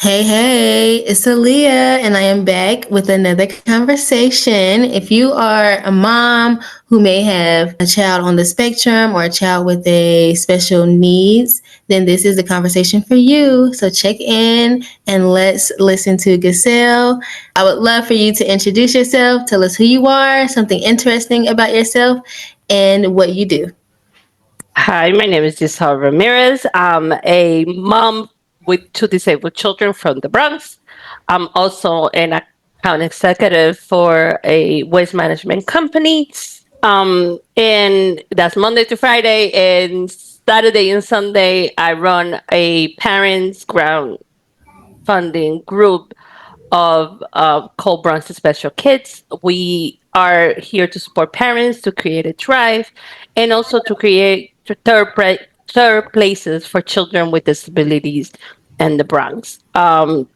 Hey, it's Aaliyah, and I am back with another conversation. If you are a mom who may have a child on the spectrum or a child with a special needs, then this is the conversation for you. So check in and let's listen to Gisselle. I would love for you to introduce yourself, tell us who you are, something interesting about yourself, and what you do. Hi, my name is Gisselle Ramirez. I'm a mom with two disabled children from the Bronx. I'm also an account executive for a waste management company. And that's Monday to Friday. And Saturday and Sunday, I run a parents ground funding group of called Bronx Special Kids. We are here to support parents to create a drive and also to create third places for children with disabilities in the Bronx. And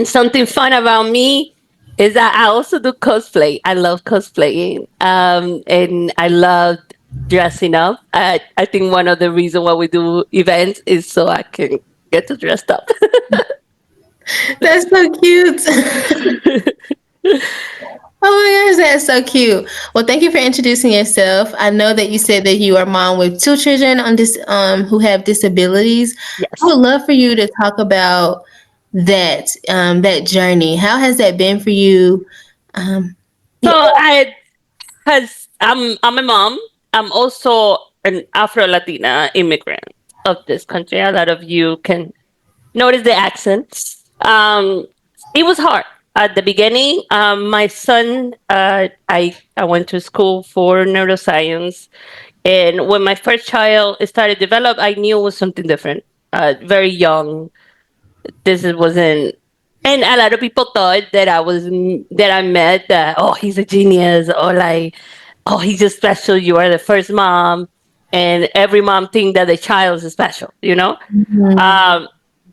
something fun about me is that I also do cosplay. I love cosplaying, and I love dressing up. I think one of the reasons why we do events is so I can get to dress up. That's so cute. Oh my gosh, that's so cute. Well, thank you for introducing yourself. I know that you said that you are a mom with two children on this who have disabilities. I Yes. would love for you to talk about that journey. How has that been for you? So Yeah. I'm a mom. I'm also an Afro Latina immigrant of this country. A lot of you can notice the accents. It was hard at the beginning. My son, I went to school for neuroscience, and when my first child started to develop, I knew it was something different. Very young, wasn't. And a lot of people thought that I met that, oh, he's a genius, or like, oh, he's just special. You are the first mom, and every mom think that the child is special, you know. Mhm. Um,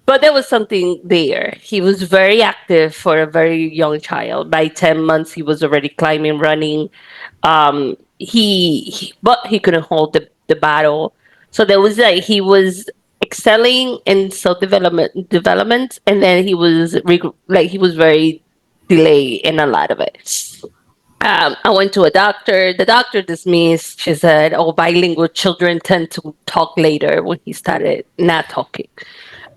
but there was something there. He was very active for a very young child. By 10 months, he was already climbing, running. But he couldn't hold the battle. So there was like he was excelling in development, and then he was very delayed in a lot of it. I went to a doctor. The doctor dismissed. She said, "Oh, bilingual children tend to talk later." When he started not talking,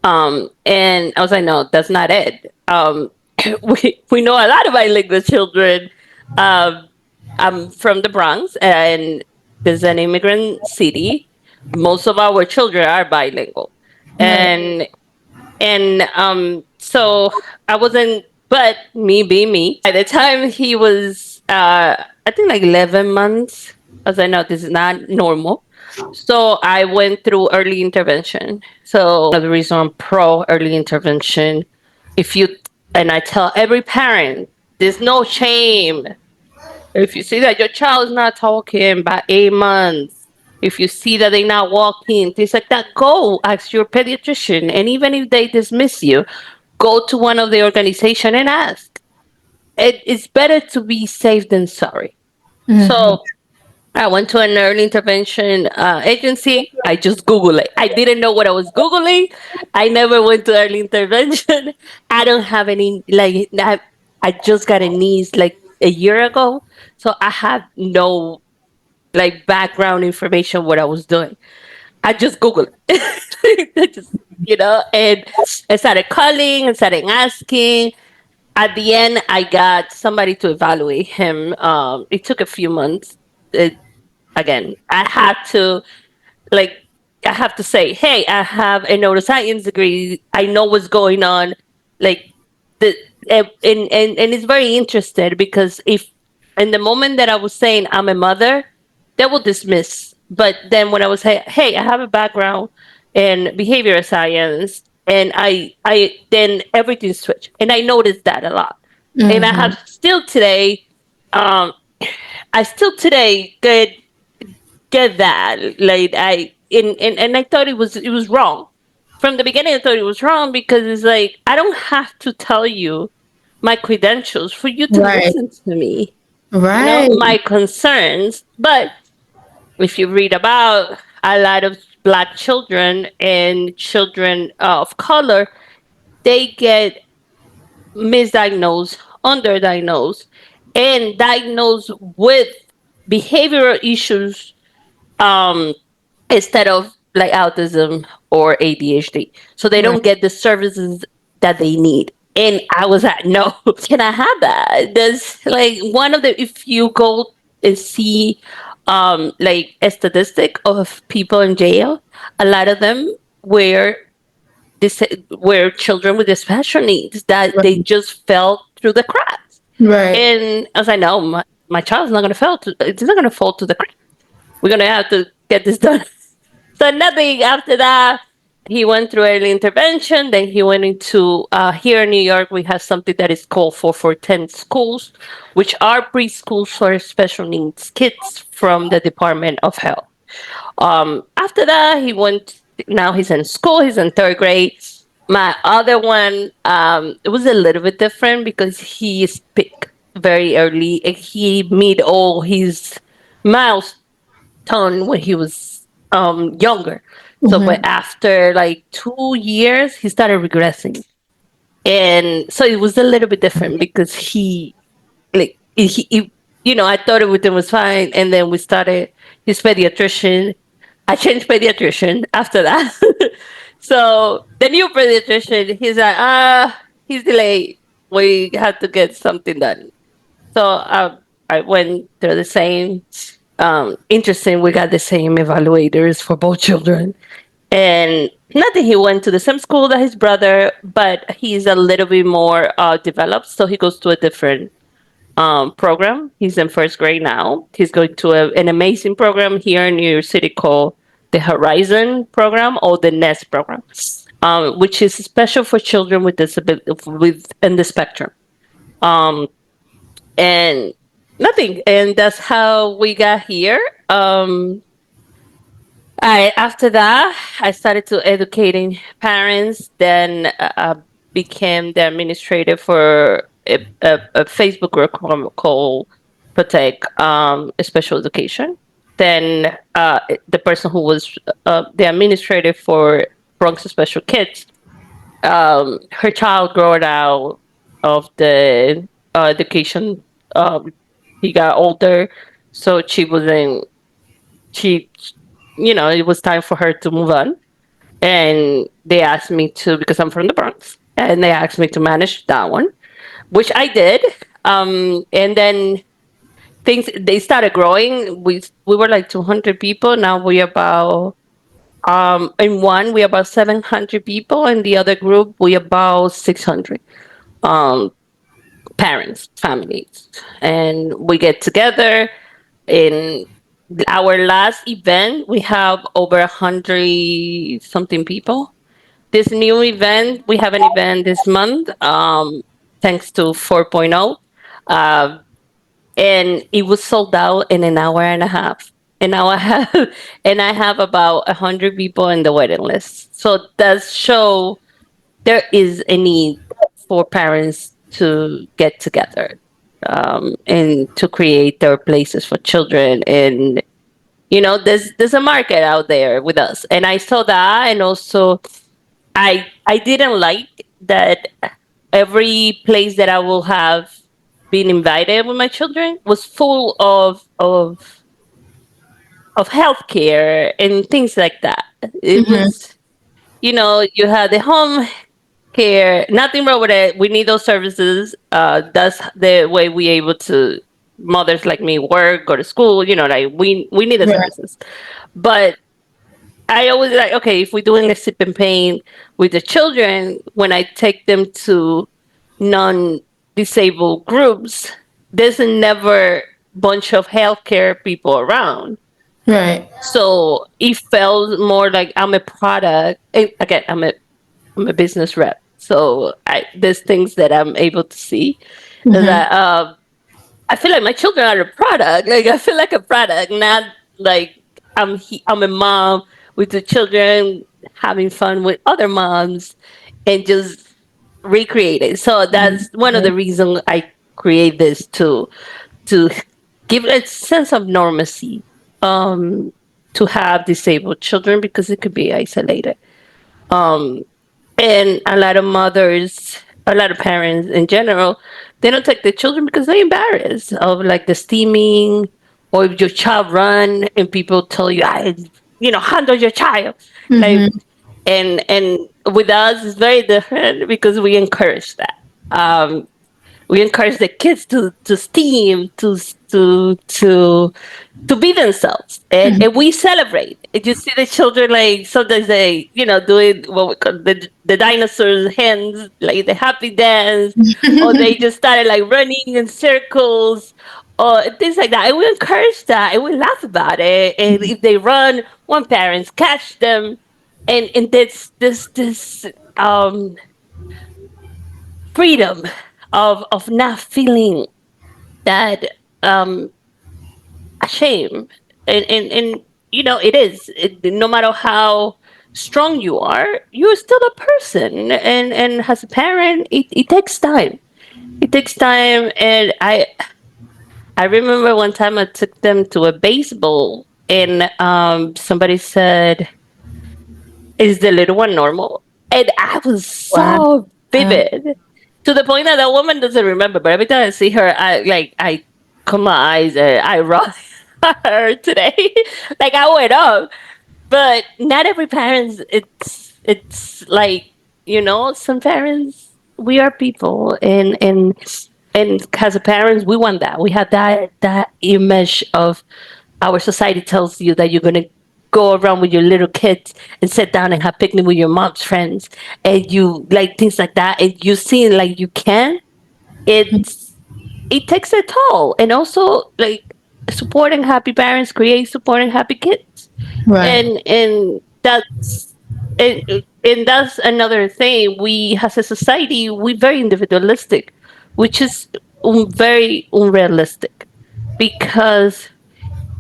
and I was like, "No, that's not it." We know a lot of bilingual children. Um, I'm from the Bronx, and there's an immigrant city. Most of our children are bilingual, Right. and so I wasn't. But me being me, by the time he was, I think like 11 months, I was like, no, this is not normal. So I went through early intervention. So the reason I'm pro early intervention, if you and I tell every parent, there's no shame. If you see that your child is not talking by 8 months, if you see that they're not walking, things like that, go ask your pediatrician. And even if they dismiss you, go to one of the organization and ask. It's better to be safe than sorry. Mhm. So I went to an early intervention agency. I just Googled it. I didn't know what I was Googling. I never went to early intervention. I don't have any, like, I just got a niece like a year ago. So I have no, like, background information what I was doing. I just Googled it. I just, and I started calling and started asking. At the end, I got somebody to evaluate him. It took a few months. Again, like I have to say, hey, I have a neuroscience degree. I know what's going on. Like the and it's very interesting because if in the moment that I was saying I'm a mother, they will dismiss. But then when I was say, hey, I have a background in behavioral science, and I then everything switched, and I noticed that a lot. And I Mhm. have still today, um, I still today get that. Like and I thought it was wrong. From the beginning I thought it was wrong because it's like I don't have to tell you my credentials for you to Right. listen to me. Right. My concerns. But if you read about a lot of black children and children of color, they get misdiagnosed, underdiagnosed, and diagnosed with behavioral issues, um, instead of like autism or ADHD. So they Right. don't get the services that they need. And I was like, no, can I have that? There's like one of the, if you go and see like a statistic of people in jail, a lot of them were this were children with special needs that they Right. just fell through the cracks. Right. And I was like, no, my child's not gonna fall to it's not gonna fall to the cracks. We're gonna have to get this done. So nothing after that. He went through early intervention. Then he went into here in New York. We have something that is called 410 schools, which are preschools for special needs kids from the Department of Health. After that, he went. Now he's in school. He's in third grade. My other one, it was a little bit different because he speak very early. And he made all his milestones when he was younger. So, but Mm-hmm. after like 2 years, he started regressing, and so it was a little bit different because he like he I thought everything was fine, and then we started his pediatrician. I changed pediatrician after that. So the new pediatrician, he's like, he's delayed. We had to get something done. So I went through the same. Interesting. We got the same evaluators for both children, and not that he went to the same school that his brother, but he's a little bit more developed. So he goes to a different program. He's in first grade now. He's going to an amazing program here in New York City called the Horizon program or the Nest program, which is special for children with disability with in the spectrum. Um, and nothing, and that's how we got here. I After that, I started to educating parents. Then became the administrator for a Facebook group called Protect Special Education. Then the person who was the administrator for Bronx Special Kids, her child growing out of the education. Um, he got older, so she wasn't. She, it was time for her to move on, and they asked me to, because I'm from the Bronx, and they asked me to manage that one, which I did. And then things they started growing. We were like 200 people. Now we about in one we about 700 people. In the other group we about 600 um, parents, families, and we get together. In our last event, we have over 100 something people. This new event, we have an event this month, thanks to 4.0. Uh, and it was sold out in an hour and a half. And now I have, and I have about 100 people in the waiting list. So that show there is a need for parents to get together, and to create their places for children. And there's a market out there with us, and I saw that. And also I didn't like that every place that I will have been invited with my children was full of healthcare and things like that. It Mm-hmm. was, you had the home care. Nothing wrong with it. We need those services. That's the way we able to mothers like me work, go to school. Like we need the Right. services. But I always like, okay, if we're doing a sip and pain with the children, when I take them to non-disabled groups, there's never bunch of healthcare people around. Right. So it felt more like I'm a product. And again, I'm a business rep. So there's things that I'm able to see Mm-hmm. that I feel like my children are a product. Like I feel like a product, not like I'm a mom with the children having fun with other moms and just recreate it. So that's one of the reasons I create this to give a sense of normalcy, to have disabled children because it could be isolated. Um, And a lot of mothers, a lot of parents in general, they don't take their children because they're embarrassed of like the steaming, or if your child run and people tell you, I, handle your child. Like, Mm-hmm. and with us, it's very different because we encourage that. We encourage the kids to steam, to be themselves, and we celebrate. And you see the children, like sometimes they doing what we call the dinosaurs hands, like the happy dance, or they just started like running in circles or things like that, and we encourage that and we laugh about it. And if they run, one parents catch them, and this freedom of not feeling that ashamed. And it is no matter how strong you are, you're still a person. And as a parent, it takes time. It takes time. And I remember one time I took them to a baseball, and somebody said, is the little one normal? And I was Wow. so vivid, to the point that that woman doesn't remember. But every time I see her, I come my eyes and I roll her today. Like I went up. But not every parents, it's like, some parents, we are people, and as a parents, we want that. We have that image of, our society tells you that you're gonna go around with your little kids and sit down and have picnic with your mom's friends, and you like things like that, and you see like you can. It takes a toll, and also like supporting happy parents creates supporting happy kids. Right. And and, and that's another thing. We, as a society, we very individualistic, which is very unrealistic, because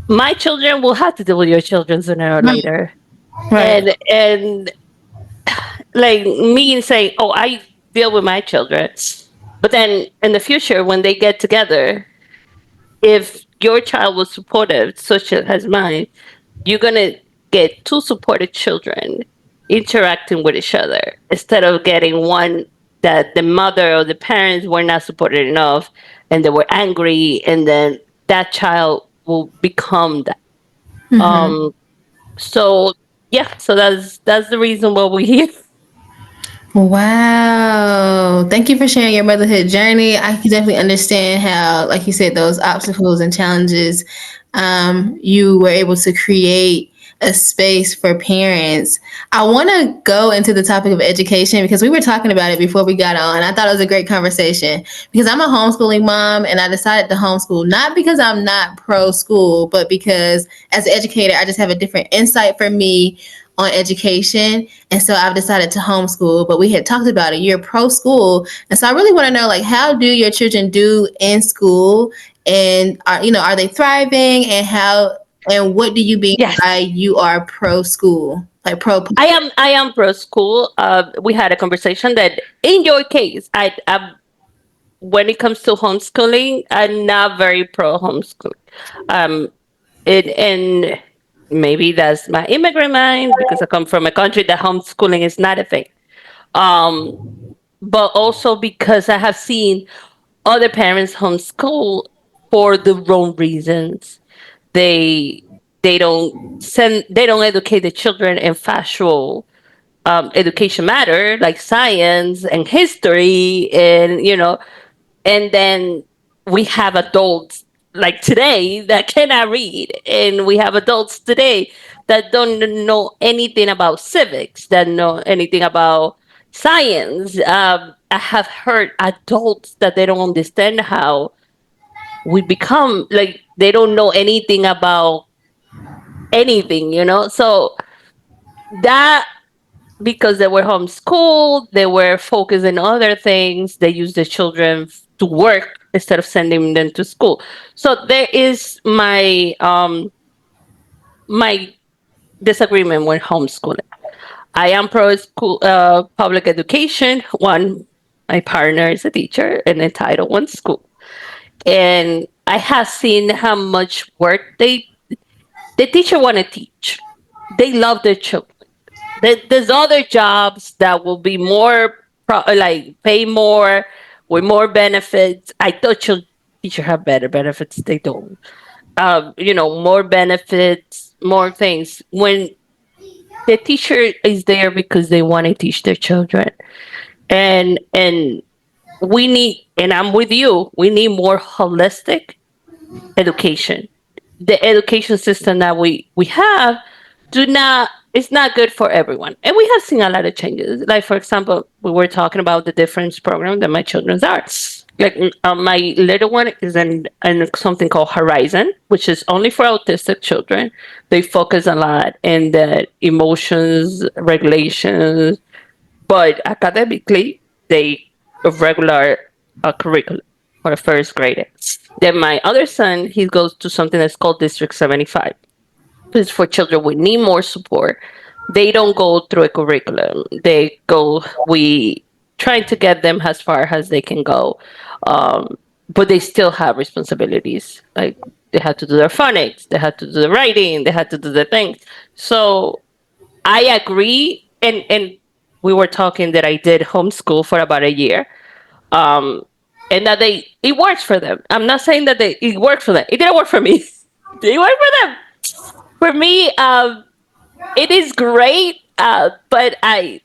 my children will have to deal with your children sooner or Right. later. Right. And like me saying, oh, I deal with my children, but then in the future when they get together, if your child was supportive such as mine, you're gonna get two supported children interacting with each other, instead of getting one that the mother or the parents were not supported enough and they were angry, and then that child will become that. Mm-hmm. um so yeah, so that's the reason why we're here. Wow. Thank you for sharing your motherhood journey. I can definitely understand how, like you said, those obstacles and challenges, you were able to create a space for parents. I want to go into the topic of education because we were talking about it before we got on. I thought it was a great conversation because I'm a homeschooling mom and I decided to homeschool not because I'm not pro school, but because as an educator, I just have a different insight for me on education. And so I've decided to homeschool, but we had talked about it. You're pro school. And so I really want to know, like, how do your children do in school? And are they thriving? And what do you mean Yes, by you are pro school? Like pro I am pro school. We had a conversation that in your case, when it comes to homeschooling, I'm not very pro homeschooling. Um, and maybe that's my immigrant mind, because I come from a country that homeschooling is not a thing. Um, but also because I have seen other parents homeschool for the wrong reasons. They they don't educate the children in factual education matter, like science and history, and then we have adults like today that cannot read, and we have adults today that don't know anything about civics, that know anything about science. I have heard adults that they don't understand how we become, like they don't know anything about anything. So that, because they were homeschooled, they were focused on other things. They use the children to work instead of sending them to school. So there is my disagreement with homeschooling. I am pro school, public education. One, my partner is a teacher in a Title I school, and I have seen how much work the teacher want to teach. They love their children. There's other jobs that will be more like pay more with more benefits. I thought your teacher have better benefits. They don't. More benefits, more things. When the teacher is there because they want to teach their children, and we need. And I'm with you. We need more holistic education. The education system that we have do not it's not good for everyone, and we have seen a lot of changes. Like, for example, we were talking about the difference program that my children's are. Like, my little one is in something called Horizon, which is only for autistic children. They focus a lot in the emotions regulations, but academically they a regular curriculum for first graders. Then my other son, he goes to something that's called District 75. It's for children with need more support. They don't go through a curriculum. We trying to get them as far as they can go. But they still have responsibilities. Like, they had to do their phonics, they had to do the writing, they had to do the things. So I agree. And we were talking that I did homeschool for about a year. Um, and that it works for them. I'm not saying that it worked for them. It didn't work for me. It worked for them. For me, it is great, but I'm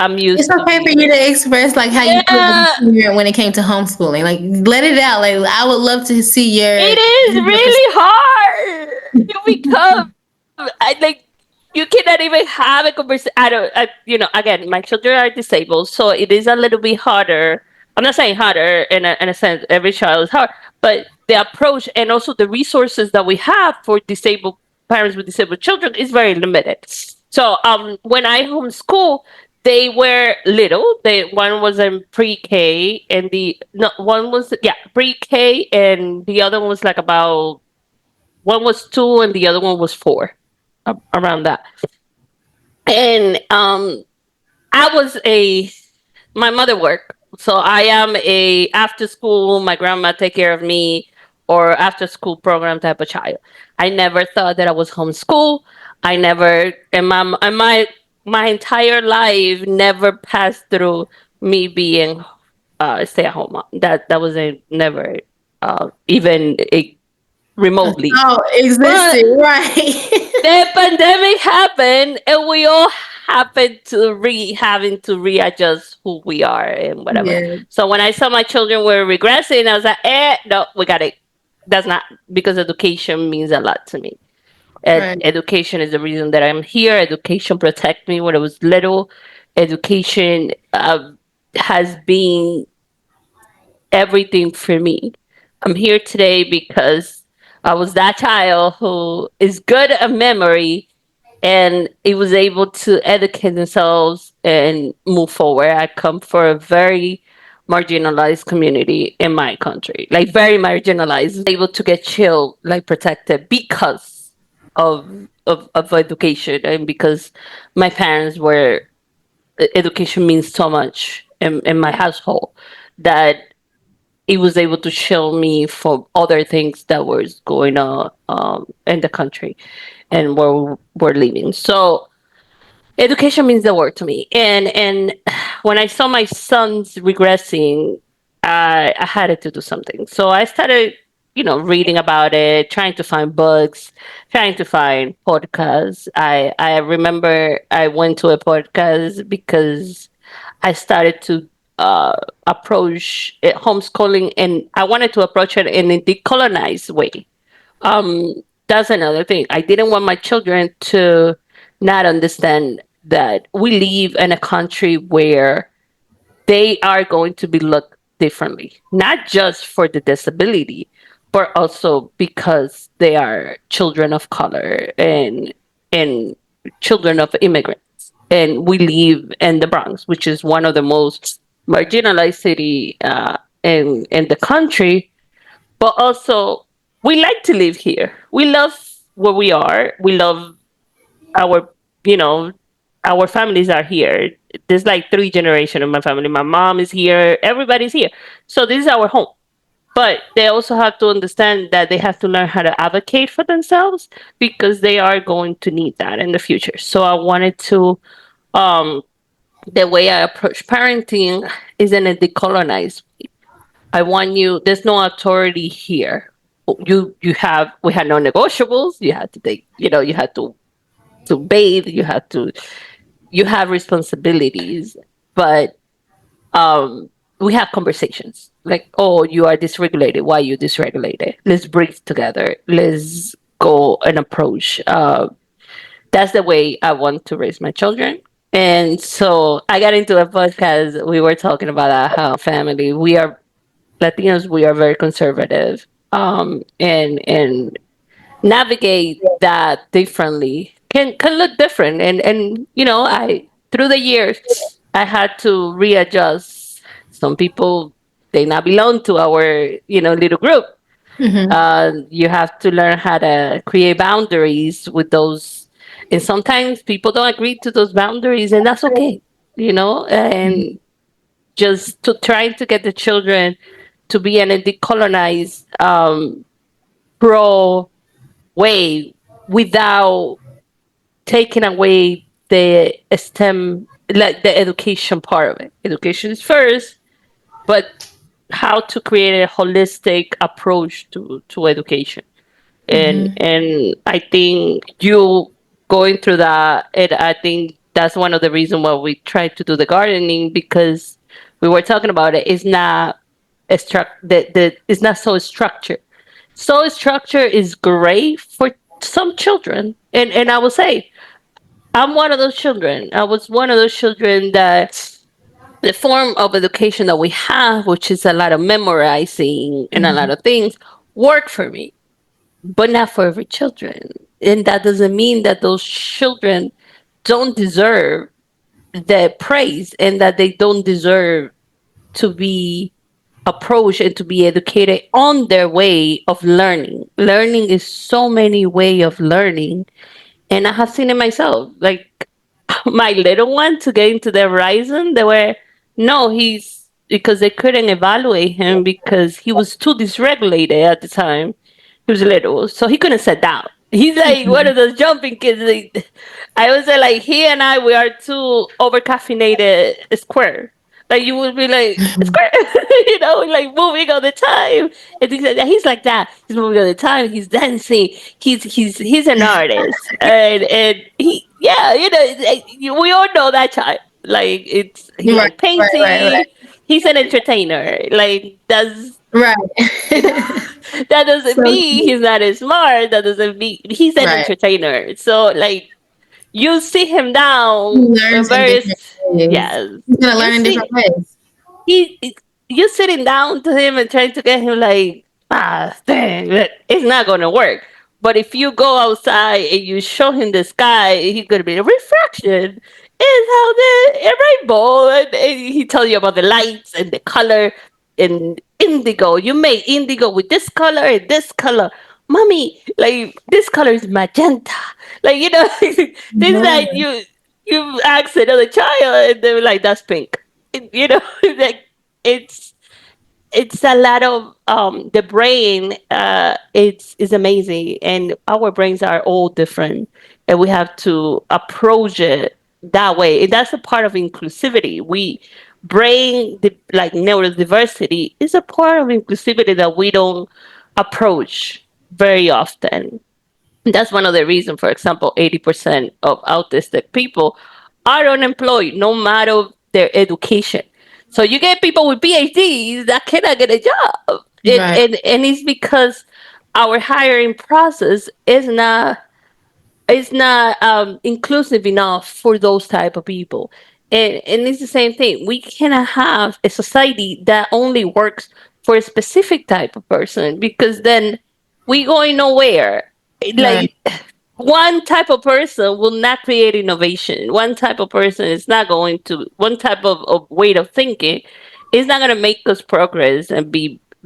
It's used to okay for you be. to express like how you feel as Yeah, a parent when it came to homeschooling. Like, let it out. Like, I would love to see it is your really hard. You become I like you cannot even have a conversation. I don't. Again, my children are disabled, so it is a little bit harder. I'm not saying harder in a sense. Every child is hard, but the approach and also the resources that we have for disabled parents with disabled children is very limited. So, when I homeschool, they were little. One was in pre-K, and the no one was, yeah, pre-K, and the other one was like about, one was 2 and the other one was 4, around that. And I was a my mother worked, so I am a after school. My grandma take care of me, or after school program type of child. I never thought that I was homeschool. I never, my entire life never passed through me being stay at home mom. That was a never even remotely. Oh, But existed, right? the pandemic happened, and we all happened to having to readjust who we are and whatever. Yeah, So when I saw my children were regressing, I was like, no, we got it. That's not, because education means a lot to me. right. Education is the reason that I'm here. Education protected me when I was little. Education has been everything for me. I'm here today because I was that child who is good at memory, and it was able to educate themselves and move forward. I come from a very marginalized community in my country, like very marginalized, able to get chill, like protected because of education, and because my parents were, education means so much in my household, that it was able to shield me from other things that was going on in the country and where we're living. So education means the world to me. And when I saw my sons regressing, I had to do something. So I started, reading about it, trying to find books, trying to find podcasts. I remember I went to a podcast because I started to uh, approach homeschooling, and I wanted to approach it in a decolonized way. Um, that's another thing. I didn't want my children to not understand that we live in a country where they are going to be looked differently, not just for the disability, but also because they are children of color and children of immigrants. And we live in the Bronx, which is one of the most marginalized city in the country. But also, we like to live here. We love where we are. We love our, you know, our families are here. There's like 3 generations of my family. My mom is here. Everybody's here. So this is our home. but they also have to understand that they have to learn how to advocate for themselves because they are going to need that in the future. So I wanted to, um, the way I approach parenting is in a decolonized. I want you. There's no authority here. You have. We had no negotiables. You had to take. You had to bathe. You have responsibilities, but we have conversations like, oh, you are dysregulated. Why are you dysregulated? Let's breathe together. Let's go and approach. That's the way I want to raise my children. And so I got into a podcast. We were talking about how family. We are Latinos. We are very conservative. And navigate that differently can look different, and I through the years I had to readjust. Some people, they not belong to our little group. Mm-hmm. You have to learn how to create boundaries with those, and sometimes people don't agree to those boundaries, and that's okay. And just to try to get the children to be in a decolonized, pro way, without taking away the STEM, like the education part of it. Education is first, but how to create a holistic approach to education. Mm-hmm. And I think you going through that, and I think that's one of the reasons why we tried to do the gardening, because we were talking about it. It's not it's not so structured. So structure is great for some children, and I will say I'm one of those children. I was one of those children that the form of education that we have, which is a lot of memorizing and a lot of things, work for me, but not for every children. And that doesn't mean that those children don't deserve the praise, and that they don't deserve to be approached and to be educated on their way of learning. Learning is so many way of learning, and I have seen it myself. Like my little one, to get into the horizon, they were no, he's because they couldn't evaluate him because he was too dysregulated at the time. He was little, so he couldn't sit down. He's like one of those jumping kids. I would say, like, he and I, we are two over caffeinated square. Like, you would be like square, like moving all the time. And things like that. He's like that. He's moving all the time. He's dancing. He's an artist, and yeah, we all know that child. Like, he Right, like right, right, painting. right. He's an entertainer. Like, that's Right. you know, that doesn't So mean he's not as smart. That doesn't mean he's an right. entertainer. So, like, you sit him He down in learns in different various, ways. yes, He's gonna you learn in different see ways. he you sitting down to him and trying to get him, like, dang, it's not gonna work. But if you go outside and you show him the sky, he's gonna be a refraction. Is how the a rainbow, and he tell you about the lights and the color and indigo. You make indigo with this color and this color. Mommy, like, this color is magenta. Like, this, like, Yeah. you ask another child and they're like, that's pink. Like, it's it's a lot of, the brain, it's is amazing, and our brains are all different, and we have to approach it that way. And that's a part of inclusivity. We brain like neurodiversity is a part of inclusivity that we don't approach very often. That's one of the reasons, for example, 80% of autistic people are unemployed, no matter their education. So you get people with PhDs that cannot get a job. Right. And it's because our hiring process is not inclusive enough for those type of people. And it's the same thing. We cannot have a society that only works for a specific type of person, because then we going nowhere. Right. Like, one type of person will not create innovation. One type of person is not going to, one type of way of thinking is not going to make us progress and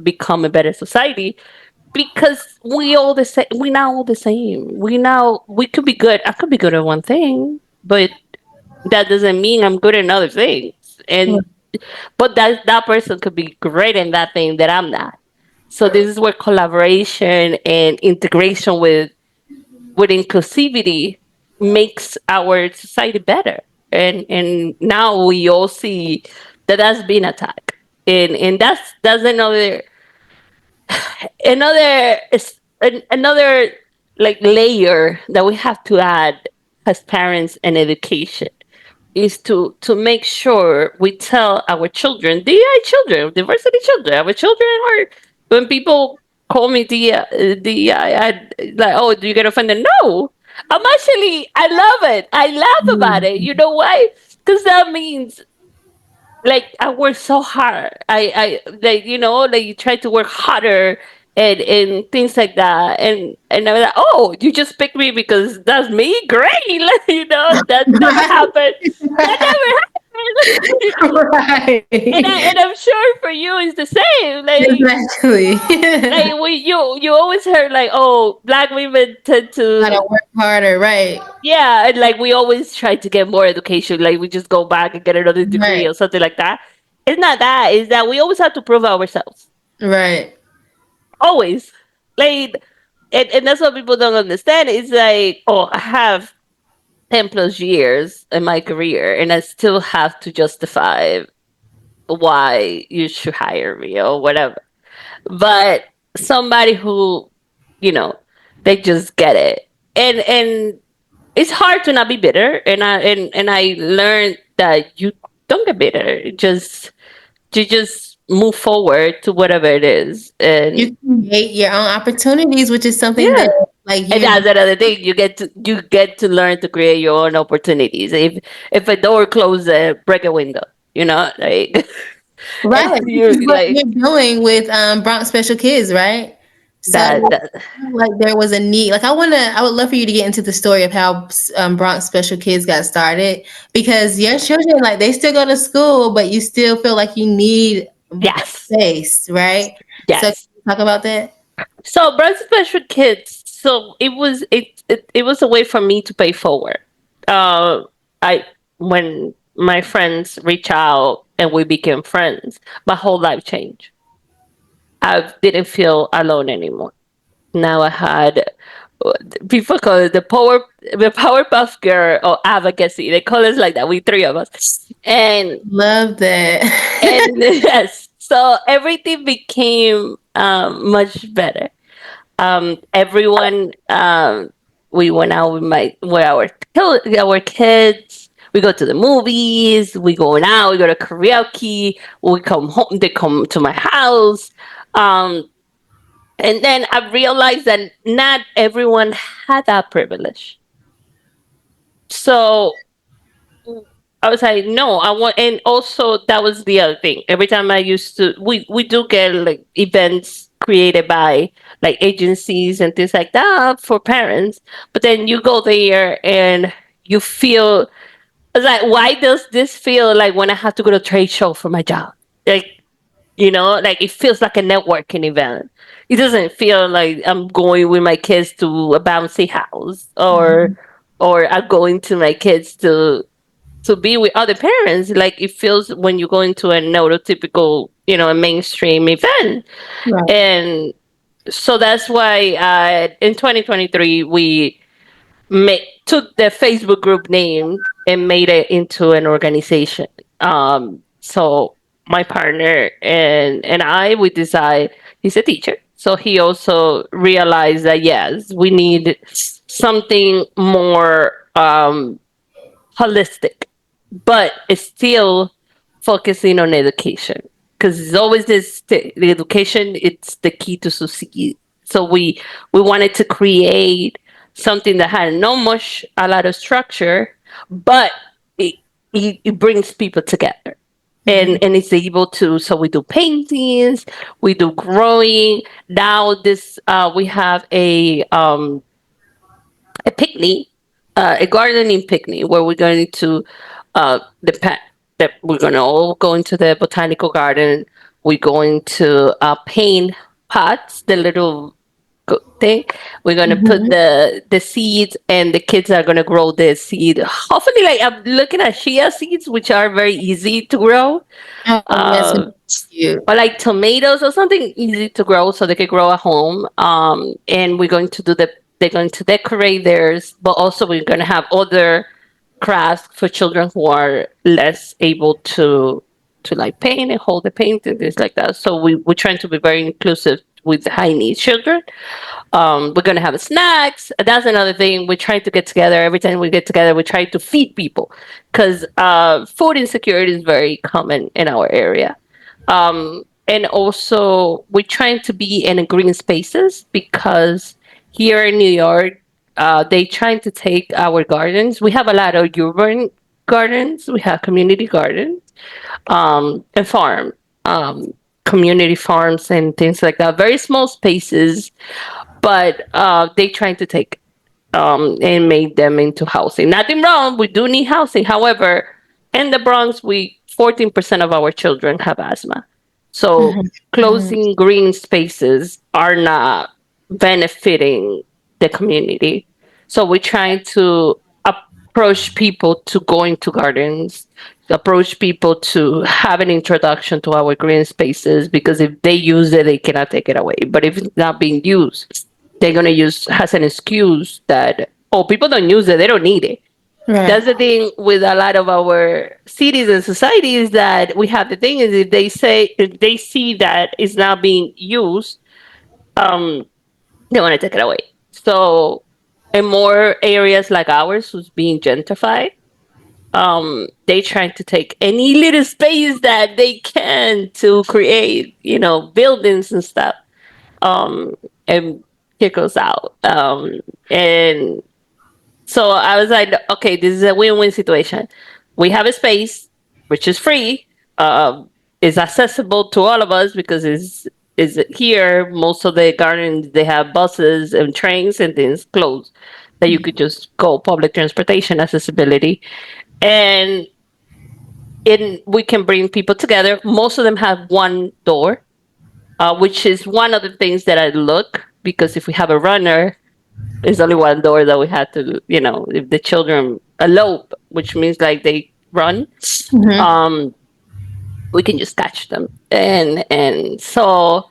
become a better society, because we all the same. We not all the same. We could be good. I could be good at one thing, but that doesn't mean I'm good at other things. And but that person could be great in that thing that I'm not. So this is where collaboration and integration with inclusivity makes our society better. And now we all see that that's been attacked. And that's another like layer that we have to add as parents and education is to make sure we tell our children, DI children, diversity children, our children are, when people call me DI, like, oh, do you get offended? No, I love it. I laugh about it. You know why? Because that means like I work so hard. I like, like you try to work harder and things like that. And I'm like, oh, you just picked me because that's me? Great. Like, that never Right. happened. That never happened. And Right. I'm sure for you it's the same. Exactly. Like you always heard like, oh, black women tend Gotta to, work harder, right? yeah, and like we always try to get more education. Like we just go back and get another degree Right. or something like that. It's not that. It's that we always have to prove ourselves. Right. Always. Like, and that's what people don't understand. It's like, oh, I have 10 plus years in my career and I still have to justify why you should hire me or whatever. But somebody who, you know, they just get it. And it's hard to not be bitter. And I learned that you don't get bitter. You just move forward to whatever it is. And You create your own opportunities, which is something that yeah. like And you're that's another thing. You get to learn to create your own opportunities. If a door closes, break a window. Like and right, which is you what like you're doing with Bronx Special Kids, right? So that. like there was a need. Like I would love for you to get into the story of how Bronx Special Kids got started because your children like they still go to school, but you still feel like you need Yes, space, right? So yes. talk about that. So Bronx Special Kids. So it was a way for me to pay forward. I When my friends reach out and we became friends, my whole life changed. I didn't feel alone anymore. Now I had, people call it the Powerpuff Girl or advocacy. They call us like that. We three of us, and Love that. yes. So everything became much better. Everyone, we went out with our kids. We go to the movies. We going out. We go to karaoke. We come home. They come to my house. Um, and then I realized that not everyone had that privilege. So I was like, no, I want, and also that was the other thing. Every time I used to, we do get like events created by like agencies and things like that for parents. But then you go there and you feel, it's like, why does this feel like when I have to go to a trade show for my job? Like, like it feels like a networking event. It doesn't feel like I'm going with my kids to a bouncy house, or I'm going to my kids to be with other parents. Like it feels when you go into a neurotypical, a mainstream event. Right. And so that's why in 2023 we took the Facebook group name and made it into an organization. So my partner and I, we decide, he's a teacher. So he also realized that yes, we need something more holistic, but it's still focusing on education, because it's always the education. It's the key to succeed. So we wanted to create something that had not much a lot of structure, but it it brings people together. And it's able to, so we do paintings, we do growing. Now this we have a picnic, a gardening picnic, where we're going to the pet that we're going to all go into the botanical garden. We're going to paint pots, the thing. We're gonna put Mhm. the seeds, and the kids are gonna grow the seed. Hopefully, like I'm looking at chia seeds, which are very easy to grow. Oh, that's Uh, cute. or like tomatoes or something easy to grow so they can grow at home. And we're going to do they're going to decorate theirs, but also we're going to have other crafts for children who are less able to like paint and hold the paint and things like that. So we're trying to be very inclusive with high needs children. We're gonna have snacks. That's another thing. We're trying to get together. Every time we get together, we try to feed people because food insecurity is very common in our area. And also, we're trying to be in green spaces because here in New York, they trying to take our gardens. We have a lot of urban gardens. We have community gardens and farm, community farms and things like that. Very small spaces, but they trying to take and make them into housing. Nothing wrong. We do need housing. However, in the Bronx, we 14% of our children have asthma. So Mhm. Mhm. closing green spaces are not benefiting the community. So we're trying to approach people to go into gardens, approach people to have an introduction to our green spaces because if they use it, they cannot take it away. But if it's not being used, they're gonna use has an excuse that oh people don't use it, they don't need it. Right. That's the thing with a lot of our cities and societies that we have the thing is if they see that it's not being used, um, they want to take it away. So in more areas like ours who's being gentrified, they trying to take any little space that they can to create, buildings and stuff. Um, and here goes out. And so I was like, okay, this is a win-win situation. We have a space which is free, is accessible to all of us because it's is here. Most of the gardens they have buses and trains and things closed that you could just go public transportation accessibility, and we can bring people together. Most of them have one door, which is one of the things that I look because if we have a runner, there's only one door that we had to, if the children elope, which means like they run, Mhm. um, we can just catch them. And so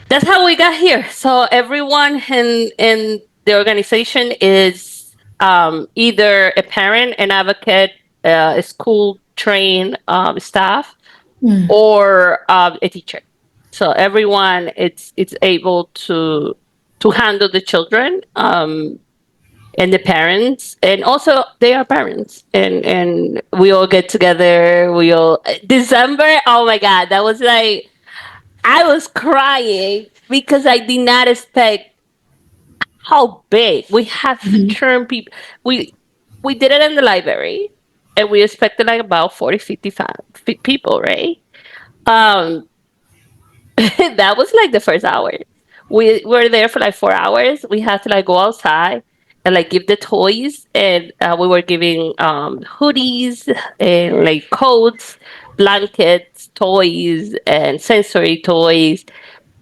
that's how we got here. So everyone in the organization is either a parent, an advocate, a school trained staff, Mm. or a teacher. So everyone it's able to handle the children and the parents, and also they are parents, and we all get together. We all December. Oh my God, that was like I was crying because I did not expect how big we have to Mhm. turn people. We did it in the library, and we expected like about 40, 55 people, right? Um, that was like the first hour. We were there for like 4 hours. We had to like go outside and like give the toys, and we were giving hoodies and like coats, blankets, toys, and sensory toys,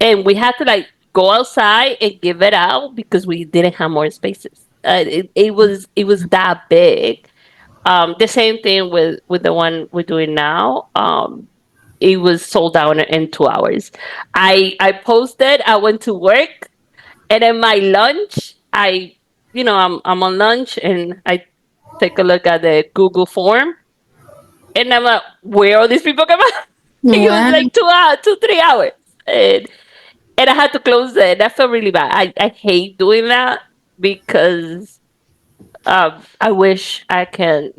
and we had to like go outside and give it out because we didn't have more spaces. It was that big. The same thing with the one we're doing now. It was sold out in 2 hours. I posted. I went to work, and then my lunch. I'm on lunch, and I take a look at the Google form, and I'm like, where all these people come from? It was Wow. like 2 hours, 3 hours, and I had to close it. That felt really bad. I hate doing that because I wish I can,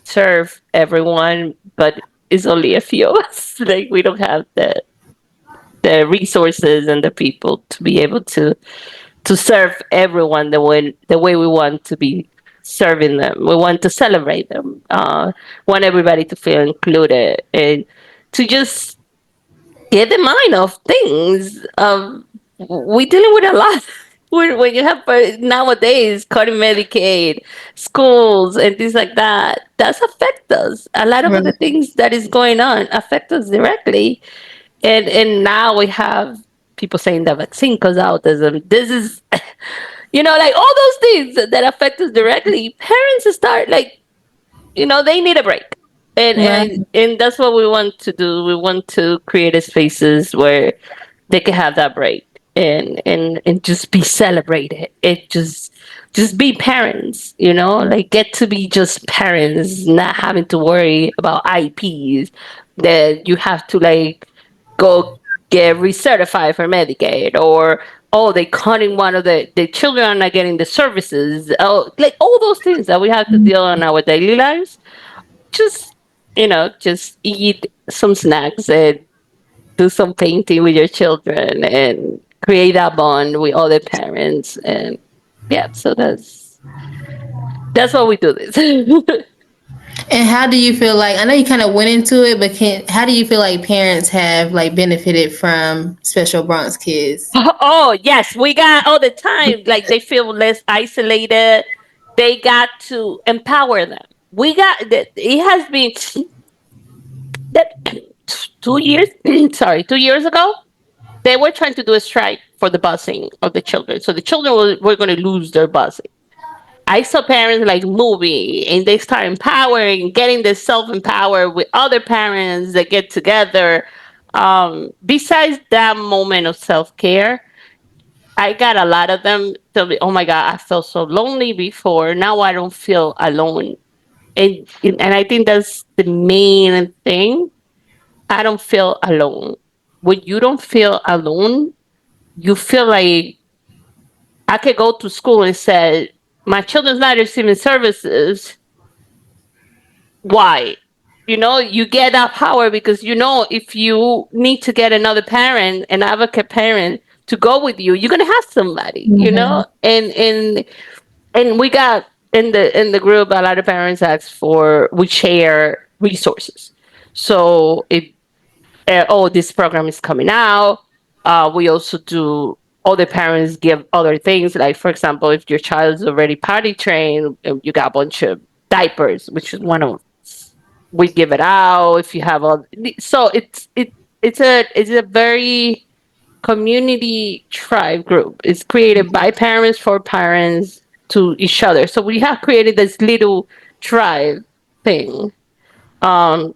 serve everyone, but it's only a few of us. Like we don't have the resources and the people to be able to serve everyone the way we want to be serving them. We want to celebrate them. Want everybody to feel included and to just get the mind of things. We're dealing with a lot. When you have nowadays cutting Medicaid, schools, and things like that, that's affect us. A lot of the Right. things that is going on affect us directly, and now we have. people saying the vaccine causes autism. This is, like all those things that affect us directly. Parents start like, they need a break. And, Right. and, and that's what we want to do. We want to create spaces where they can have that break and just be celebrated. It just be parents, like get to be just parents, not having to worry about IPs that you have to like go get recertified for Medicaid, or oh, they cutting one of the children are not getting the services. Oh, like all those things that we have to deal in our daily lives. Just just eat some snacks and do some painting with your children and create that bond with other parents. And yeah, so that's why we do this. And how do you feel like, I know you kind of went into it, but how do you feel like parents have like benefited from Special Bronx Kids? Oh yes, we got all the time, like they feel less isolated. They got to empower them. We got that. It has been that 2 years, sorry, 2 years ago, they were trying to do a strike for the busing of the children. So the children were going to lose their busing. I saw parents like moving and they start empowering, getting this self empowered with other parents that get together. Besides that moment of self care, I got a lot of them tell me, "Oh my God, I felt so lonely before. Now I don't feel alone." And I think that's the main thing. I don't feel alone. When you don't feel alone, you feel like I could go to school and say, my children's not receiving services. Why? You get that power because if you need to get another parent, an advocate parent to go with you, you're gonna have somebody, and we got in the group a lot of parents ask for we share resources. So if oh, this program is coming out. We also do other parents give other things. Like, for example, if your child is already potty trained, you got a bunch of diapers, which is one of we give it out. If you have all, so it's a very community tribe group. It's created by parents for parents to each other. So we have created this little tribe thing. Um,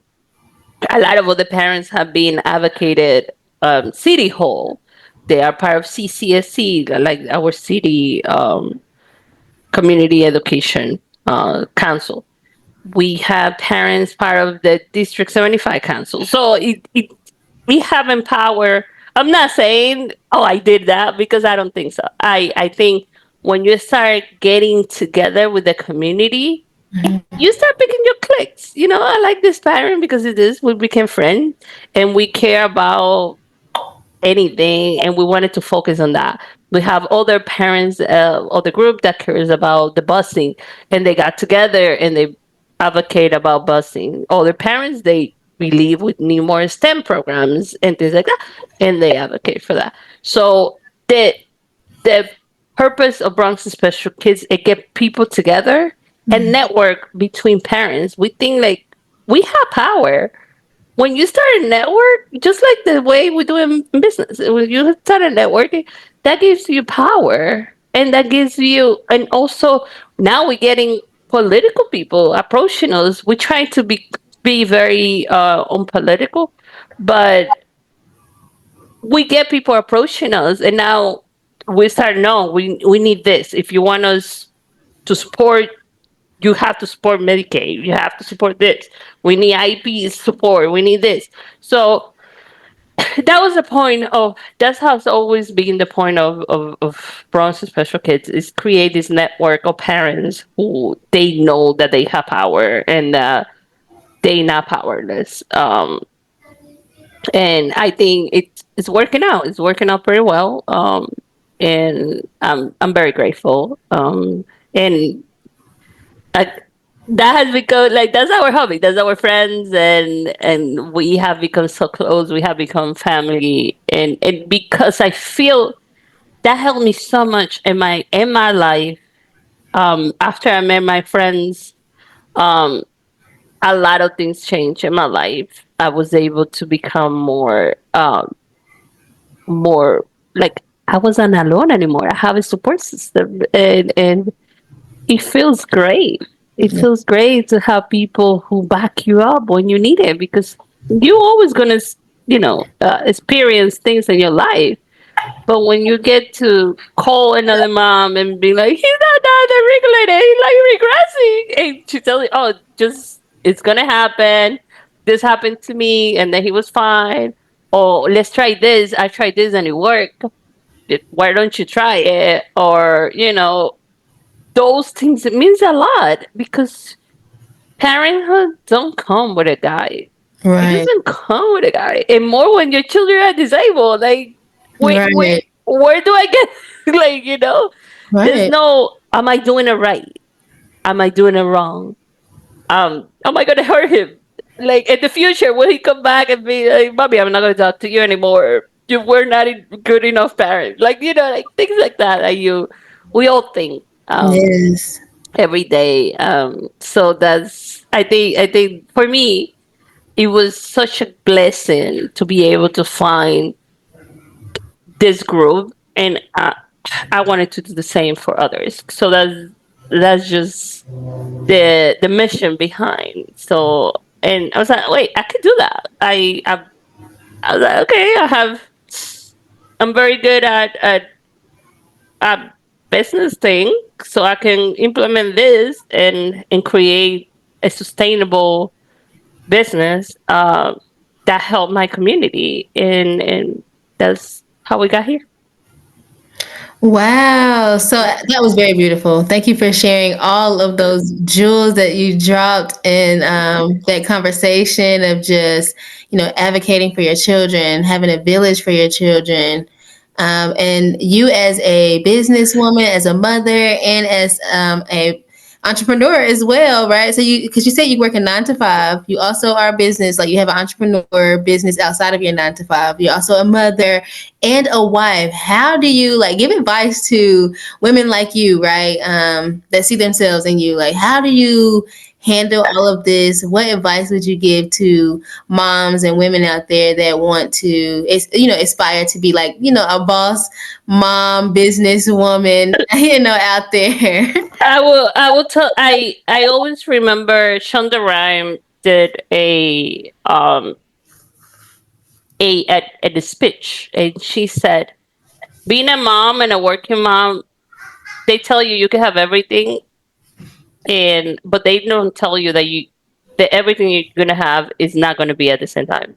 a lot of other parents have been advocated city hall. They are part of CCSC, like our city community education council. We have parents part of the District 75 council. So we have empower. I'm not saying, oh, I did that, because I don't think so. I think when you start getting together with the community, you start picking your cliques. I like this parent because it is. We became friends and we care about anything, and we wanted to focus on that. We have other parents, other group that cares about the busing, and they got together and they advocate about busing. Other parents, they believe we need more STEM programs and things like that, and they advocate for that. So the purpose of Bronx Special Kids is get people together and network between parents. We think like we have power. When you start a network, just like the way we do in business, when you start a networking, that gives you power, and that gives you, and also now we're getting political people approaching us. We try to be very unpolitical, but we get people approaching us, and now we start. No, we need this. If you want us to support, you have to support Medicaid. You have to support this. We need IP support. We need this. So that was the point of. That's how it's always been the point of Bronx Special Kids, is create this network of parents who they know that they have power, and they not powerless. And I think it's working out. It's working out pretty well. And I'm very grateful. And I, that has become like that's our hobby. That's our friends, and we have become so close. We have become family, and because I feel that helped me so much in my life. After I met my friends, um, a lot of things changed in my life. I was able to become more like I wasn't alone anymore. I have a support system, and it feels great. It Yeah. feels great to have people who back you up when you need it, because you're always gonna, experience things in your life. But when you get to call another mom and be like, he's not that regulated, he's like regressing, and she tells you, oh, just it's gonna happen. This happened to me, and then he was fine. Or let's try this. I tried this and it worked. Why don't you try it? Or those things. It means a lot, because parenthood don't come with a guide. It Right. doesn't come with a guide, and more when your children are disabled. Like, Right. where do I get? like, there's Right. no. Am I doing it right? Am I doing it wrong? Am I gonna hurt him? Like in the future, will he come back and be like, "Bobby, I'm not gonna talk to you anymore. You were not a good enough parent." Like, like things like that. That we all think. Yes. Every day. So that's I think for me it was such a blessing to be able to find this group, and I wanted to do the same for others. So that's just the mission behind. So, and I was like, wait, I could do that. I was like, okay, I'm very good at business thing, so I can implement this and create a sustainable business that help my community, and that's how we got here. Wow. So that was very beautiful. Thank you for sharing all of those jewels that you dropped in that conversation of just, advocating for your children, having a village for your children. And you as a businesswoman, as a mother, and as a entrepreneur as well, right? So because you said you work a 9 to 5, you also are a business, like you have an entrepreneur business outside of your 9 to 5. You're also a mother and a wife. How do you like give advice to women like you, right? That see themselves in you. Like, how do you handle all of this? What advice would you give to moms and women out there that want to, aspire to be like, a boss mom, businesswoman, out there? I will tell. I always remember Shonda Rhimes did at the speech, and she said, being a mom and a working mom, they tell you can have everything, and but they don't tell you that everything you're gonna have is not gonna be at the same time.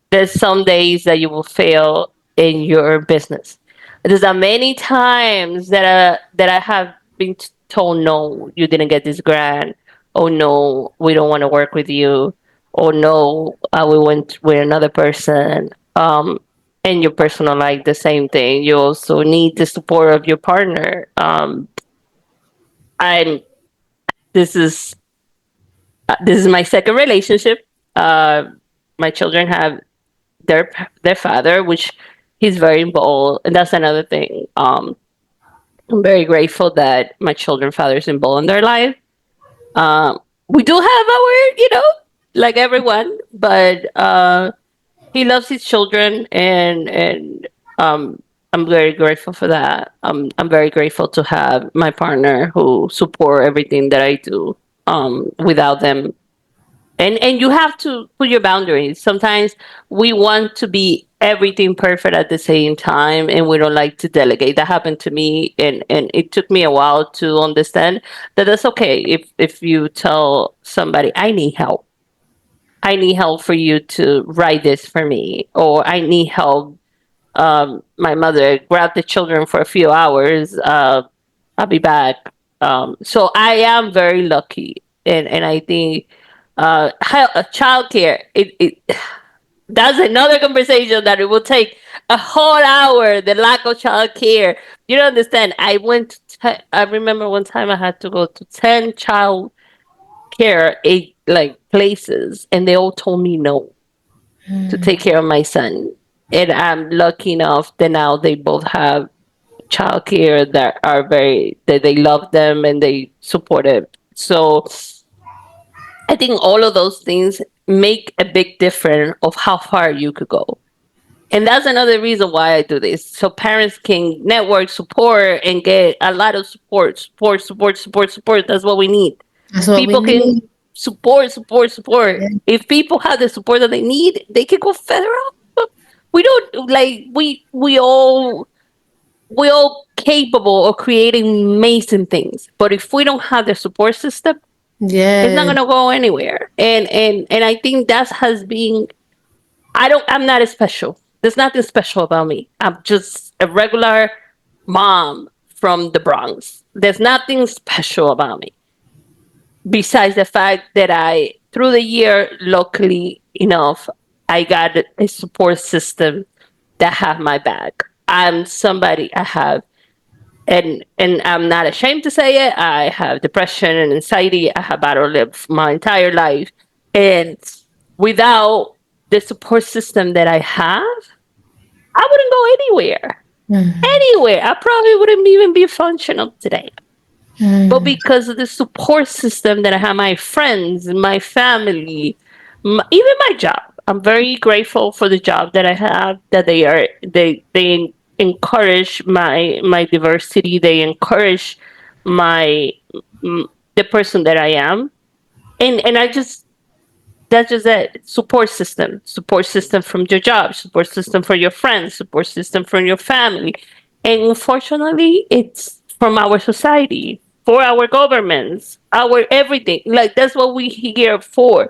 There's some days that you will fail in your business. There's a many times that I have been told, no, you didn't get this grant. Oh no, we don't want to work with you. Oh no, we went with another person. And your personal life, the same thing. You also need the support of your partner. And this is this is my second relationship. Uh, my children have their father, which he's very involved, and that's another thing. I'm very grateful that my children's father is involved in their life. We do have our, like everyone, but he loves his children, and I'm very grateful for that. I'm very grateful to have my partner who support everything that I do. Without them, and you have to put your boundaries. Sometimes we want to be everything perfect at the same time, and we don't like to delegate. That happened to me, and it took me a while to understand that that's okay. If you tell somebody, I need help for you to write this for me, or I need help, my mother grab the children for a few hours, I'll be back. So I am very lucky, and I think childcare, it that's another conversation that it will take a whole hour. The lack of childcare, you don't understand. I remember one time I had to go to 10 child care like places, and they all told me no to take care of my son. And I'm lucky enough that now they both have childcare that they love them and they support it. So I think all of those things make a big difference of how far you could go. And that's another reason why I do this. So parents can network support and get a lot of support. That's what we need. That's what we People can need. support. Yeah. If people have the support that they need, they can go federal. We don't like we all capable of creating amazing things. But if we don't have the support system, it's not Yes. gonna go anywhere. And I think that has been I'm not as special. There's nothing special about me. I'm just a regular mom from the Bronx. There's nothing special about me besides the fact that through the year, luckily enough, I got a support system that have my back. I'm somebody I have, and I'm not ashamed to say it. I have depression and anxiety. I have battled it my entire life, and without the support system that I have, I wouldn't go anywhere. Mm, Anywhere, I probably wouldn't even be functional today. But mm, because of the support system that I have, my friends, my family, even my job, I'm very grateful for the job that I have. That they encourage my diversity. They encourage my mm, the person that I am, and I just that's just it. Support system from your job, support system for your friends, support system from your family, and unfortunately, it's from our society, for our governments, our everything. Like that's what we here for.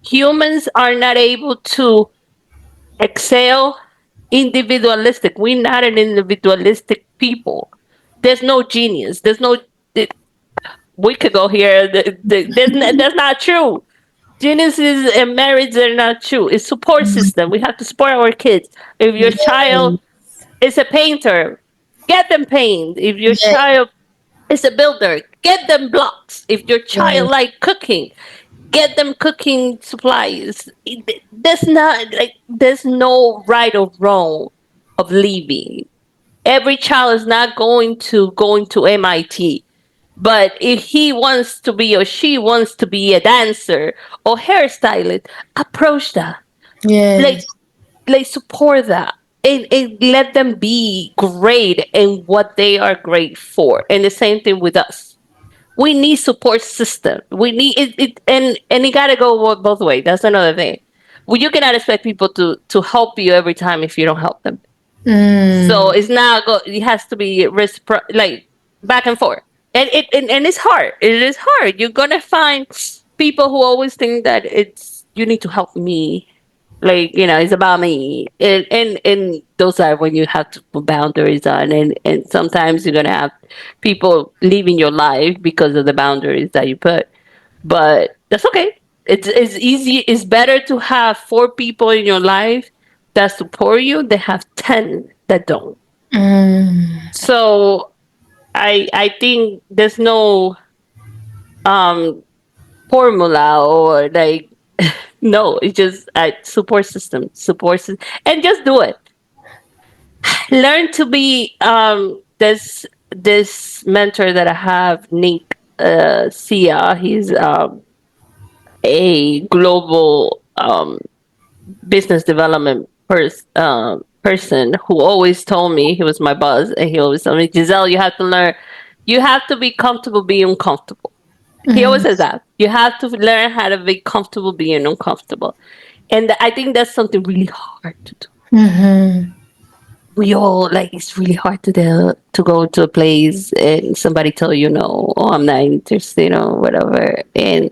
Humans are not able to excel individualistic. We're not an individualistic people. There's no genius. There's no. We could go here. That's not true. Genesis and marriage are not true. It's support system. We have to support our kids. If your child yes. is a painter, get them paint. If your Yes. child is a builder, get them blocks. If your child Yes. like cooking, get them cooking supplies. That's not like there's no right or wrong of leaving. Every child is not going to MIT. But if he wants to be or she wants to be a dancer or hairstylist, approach that. Yes. Like support that. And let them be great in what they are great for. And the same thing with us. We need support system. We need it and it gotta go both ways. That's another thing. Well, you cannot expect people to help you every time if you don't help them. So Mm, it's not go. It has to be like back and forth, and it's hard. It is hard. You're gonna find people who always think that it's you need to help me, like it's about me. And those are when you have to put boundaries on, and sometimes you're gonna have people leaving your life because of the boundaries that you put. But that's okay. It's easy. It's better to have 4 people in your life that support you than have 10 that don't. mm, So I think there's no um formula or like no. It's just a support system, and just do it. Learn to be this mentor that I have, Nick Sia. He's a global business development person who always told me, he was my boss, and he always told me, Gisselle, you have to learn, you have to be comfortable being uncomfortable. He always mm, says that you have to learn how to be comfortable being uncomfortable, and I think that's something really hard to do. mhm. We all like it's really hard to go to a place and somebody tell you no, oh I'm not interested or whatever, and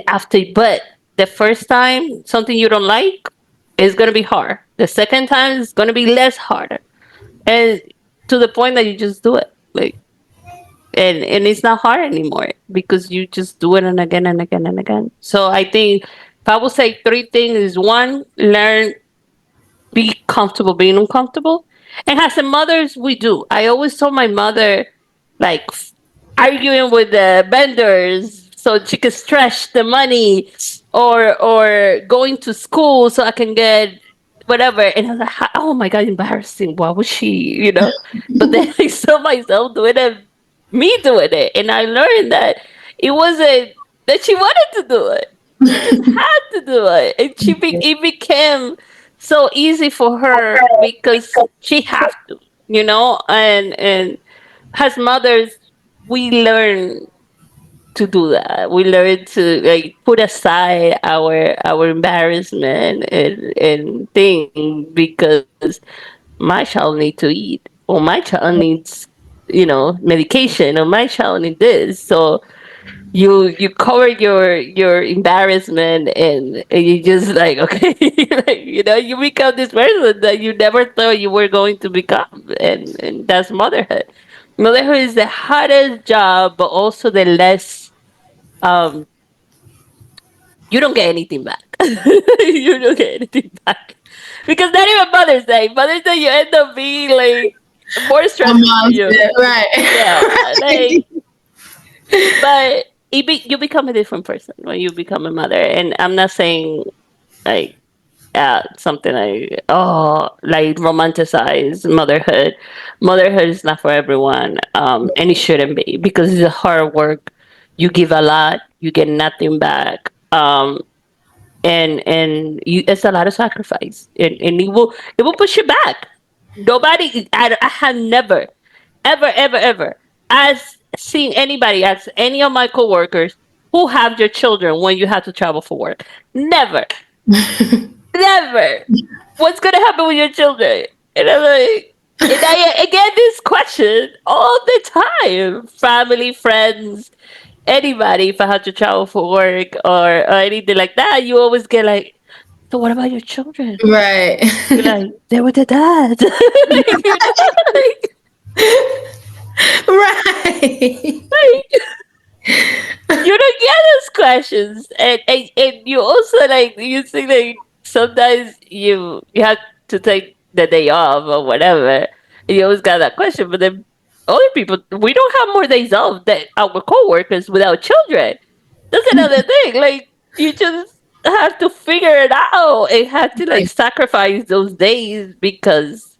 after, but the first time something you don't like is going to be hard. The second time is going to be less harder, and to the point that you just do it, like, and it's not hard anymore because you just do it and again and again and again. So I think if I would say 3 things is: one, learn, be comfortable being uncomfortable. And as a mothers, we do. I always told my mother, like, arguing with the vendors so she could stretch the money, or going to school so I can get whatever. And I was like, oh my God, embarrassing. Why was she, But then I saw myself doing it, me doing it. And I learned that it wasn't that she wanted to do it. She just had to do it. And it became so easy for her because she have to, and as mothers, we learn to do that. We learn to like put aside our embarrassment and thing because my child need to eat, or my child needs, medication, or my child needs this. So you cover your embarrassment, and you just like, okay, like, you become this person that you never thought you were going to become, and that's motherhood. Motherhood is the hardest job, but also the less, um you don't get anything back. You don't get anything back because not even Mother's Day you end up being like more My stressful for mom you. said, right. Yeah, like, but you become a different person when you become a mother. And I'm not saying like, something like, oh, like romanticize motherhood. Motherhood is not for everyone, and it shouldn't be because it's a hard work. You give a lot, you get nothing back, and it's a lot of sacrifice, and it will push you back. Nobody, I have never, ever, ever, ever, as seen anybody, as any of my coworkers who have their children when you have to travel for work. Never, never. What's gonna happen with your children? And I'm like, and I get this question all the time. Family, friends, anybody. If I have to travel for work or anything like that, you always get like, so what about your children? Right. You're like, they were the dad. Like, like, Right. like, you don't get those questions, and you also like, you think like sometimes you have to take the day off or whatever, and you always got that question. But then other people, we don't have more days off than our coworkers without children. That's another thing. Like, you just have to figure it out and have to like Right. sacrifice those days because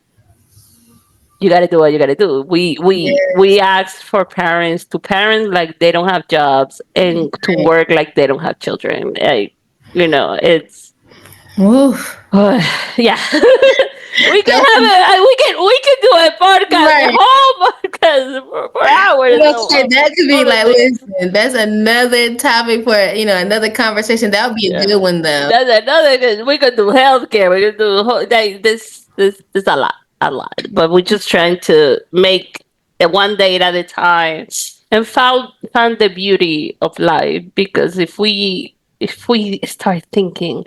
you got to do what you got to do. We Yes. ask for parents to parent like they don't have jobs and to Right. work like they don't have children. Like, it's Oof. yeah. We can That's have we can do a podcast, a right. whole podcast for I hours. was gonna say that could be Other like, things. listen, that's another topic for another conversation. That would be a Yeah, good one though. that's another good. We could do healthcare. We could do like this a lot. But we're just trying to make it one day at a time and found the beauty of life. Because if we start thinking,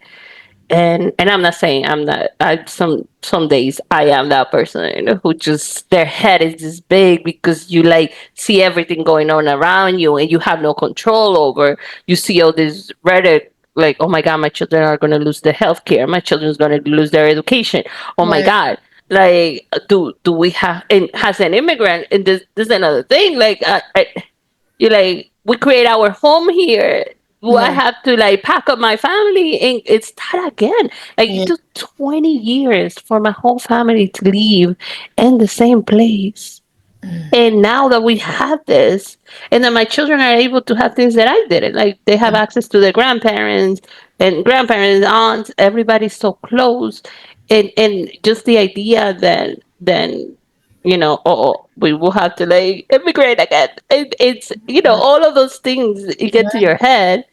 and I'm not saying I'm not. Some days I am that person, who just their head is just big because you like see everything going on around you and you have no control over. You see all this rhetoric like, oh my god, my children are gonna lose their health care. My children's gonna lose their education. Oh my Right. god. Like, do we have, and has an immigrant, and this is another thing, like, you like, we create our home here. Do I Right. have to like pack up my family and it's start again? Like, it Yeah. took 20 years for my whole family to live in the same place. And now that we have this, and then my children are able to have things that I didn't. Like, they have access to their grandparents and grandparents, aunts, everybody's so close. And just the idea that then, oh, we will have to like immigrate again. It's, all of those things you get to your head,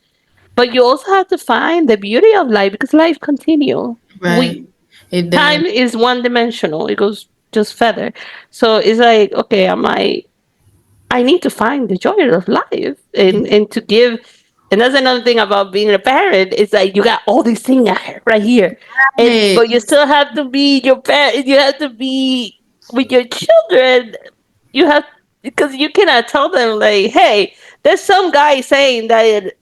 but you also have to find the beauty of life because life continue. Right. It does. Time is one dimensional. It goes just further. So it's like, okay, I need to find the joy of life, and to give. And that's another thing about being a parent. It's like you got all these things right here, and Right. but you still have to be your parent. You have to be with your children. You have, because you cannot tell them like, hey, there's some guy saying that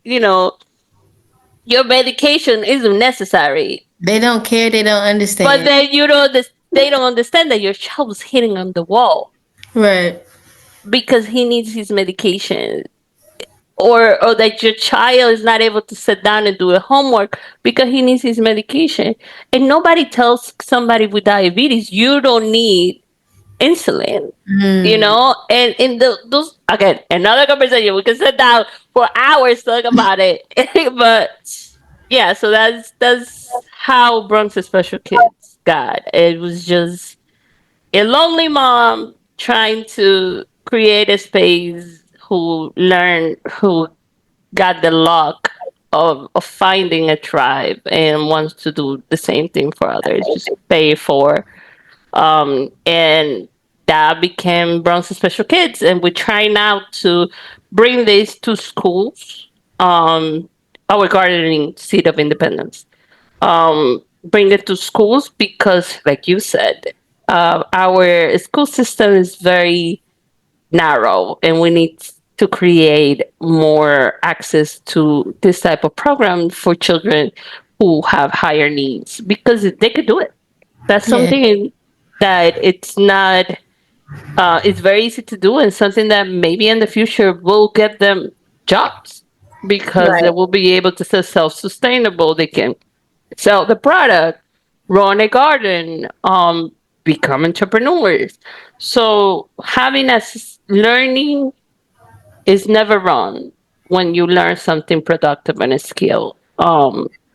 your medication isn't necessary, They don't care. They don't but understand. then they don't understand that your child was hitting on the wall Right. because he needs his medication, or that your child is not able to sit down and do a homework because he needs his medication. And nobody tells somebody with diabetes you don't need insulin. Mm. And in those, again, another conversation, we can sit down for hours talk about it. But yeah, so that's how Bronx Special Kids got. It was just a lonely mom trying to create a space who got the luck of finding a tribe and wants to do the same thing for others, just pay for. And that became Bronx Special Kids. And we're trying now to bring this to schools, our gardening seed of independence. Bring it to schools because, like you said, our school system is very narrow, and we need to create more access to this type of program for children who have higher needs because they could do it. That's Yeah. something that it's not. It's very easy to do, and something that maybe in the future will get them jobs because they Right. will be able to stay self-sustainable. They can sell the product, run a garden, become entrepreneurs. So having us learning is never wrong when you learn something productive and a skill.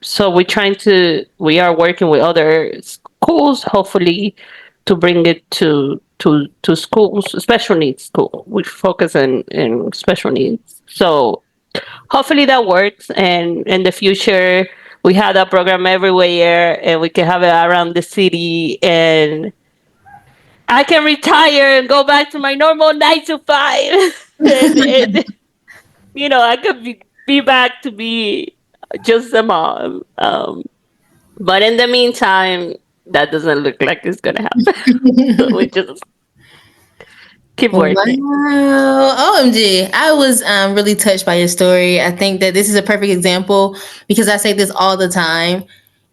So we are working with other schools, hopefully, to bring it to schools, special needs school. We focus in special needs. So hopefully that works, and in the future we have that program everywhere and we can have it around the city, and I can retire and go back to my normal 9 to 5 and I could be back to be just a mom. But in the meantime, that doesn't look like it's gonna happen. So we just keep working. Wow. OMG. I was really touched by your story. I think that this is a perfect example because I say this all the time.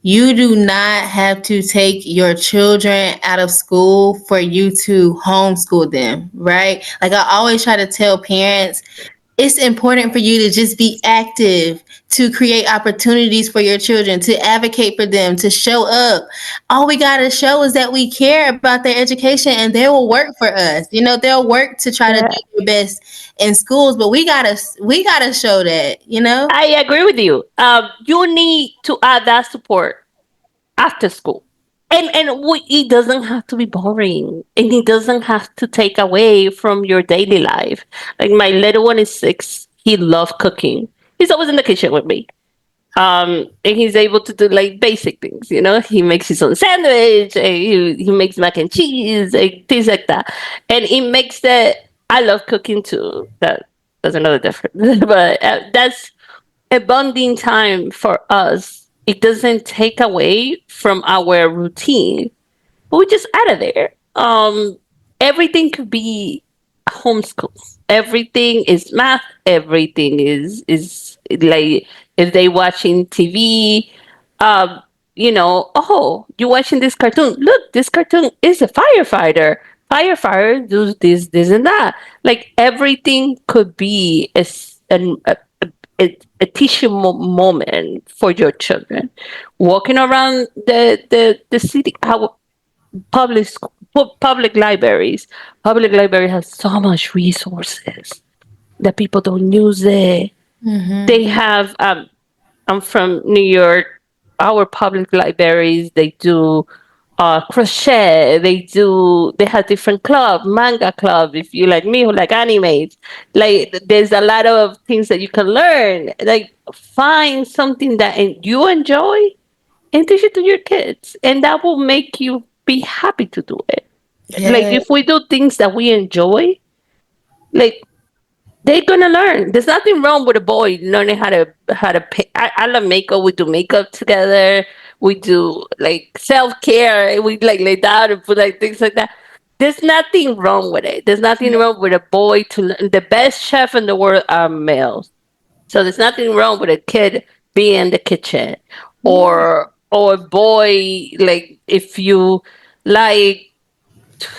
You do not have to take your children out of school for you to homeschool them, right? Like I always try to tell parents, it's important for you to just be active, to create opportunities for your children, to advocate for them, to show up. All we got to show is that we care about their education, and they will work for us. They'll work to try to Yeah, do their best in schools, but we got to show that. I agree with you. You need to add that support after school. It doesn't have to be boring, and it doesn't have to take away from your daily life. Like my little one is 6. He loves cooking. He's always in the kitchen with me. And he's able to do like basic things. He makes his own sandwich, and he makes mac and cheese, and things like that. And it makes that I love cooking too. That's another difference. But that's a bonding time for us. It doesn't take away from our routine, but we just out of there. Everything could be homeschool. Everything is math. Everything is like if they watching TV. Um, oh, you watching this cartoon? Look, this cartoon is a firefighter. Firefighter does this, and that. Like everything could be a teaching moment for your children. Walking around the city, how public libraries. Public library has so much resources that people don't use it. They have. I'm from New York. Our public libraries, they do crochet. They have different club, manga club. If you like me, who like animes, like there's a lot of things that you can learn. Like find something that you enjoy and teach it to your kids, and that will make you be happy to do it. Like Yeah. if we do things that we enjoy, like they're gonna learn. There's nothing wrong with a boy learning how to pay. I love makeup. We do makeup together. We do like self care. We like lay down and put like things like that. There's nothing wrong with it. There's nothing wrong with a boy to learn. The best chef in the world are males. So there's nothing wrong with a kid being in the kitchen, or a boy like like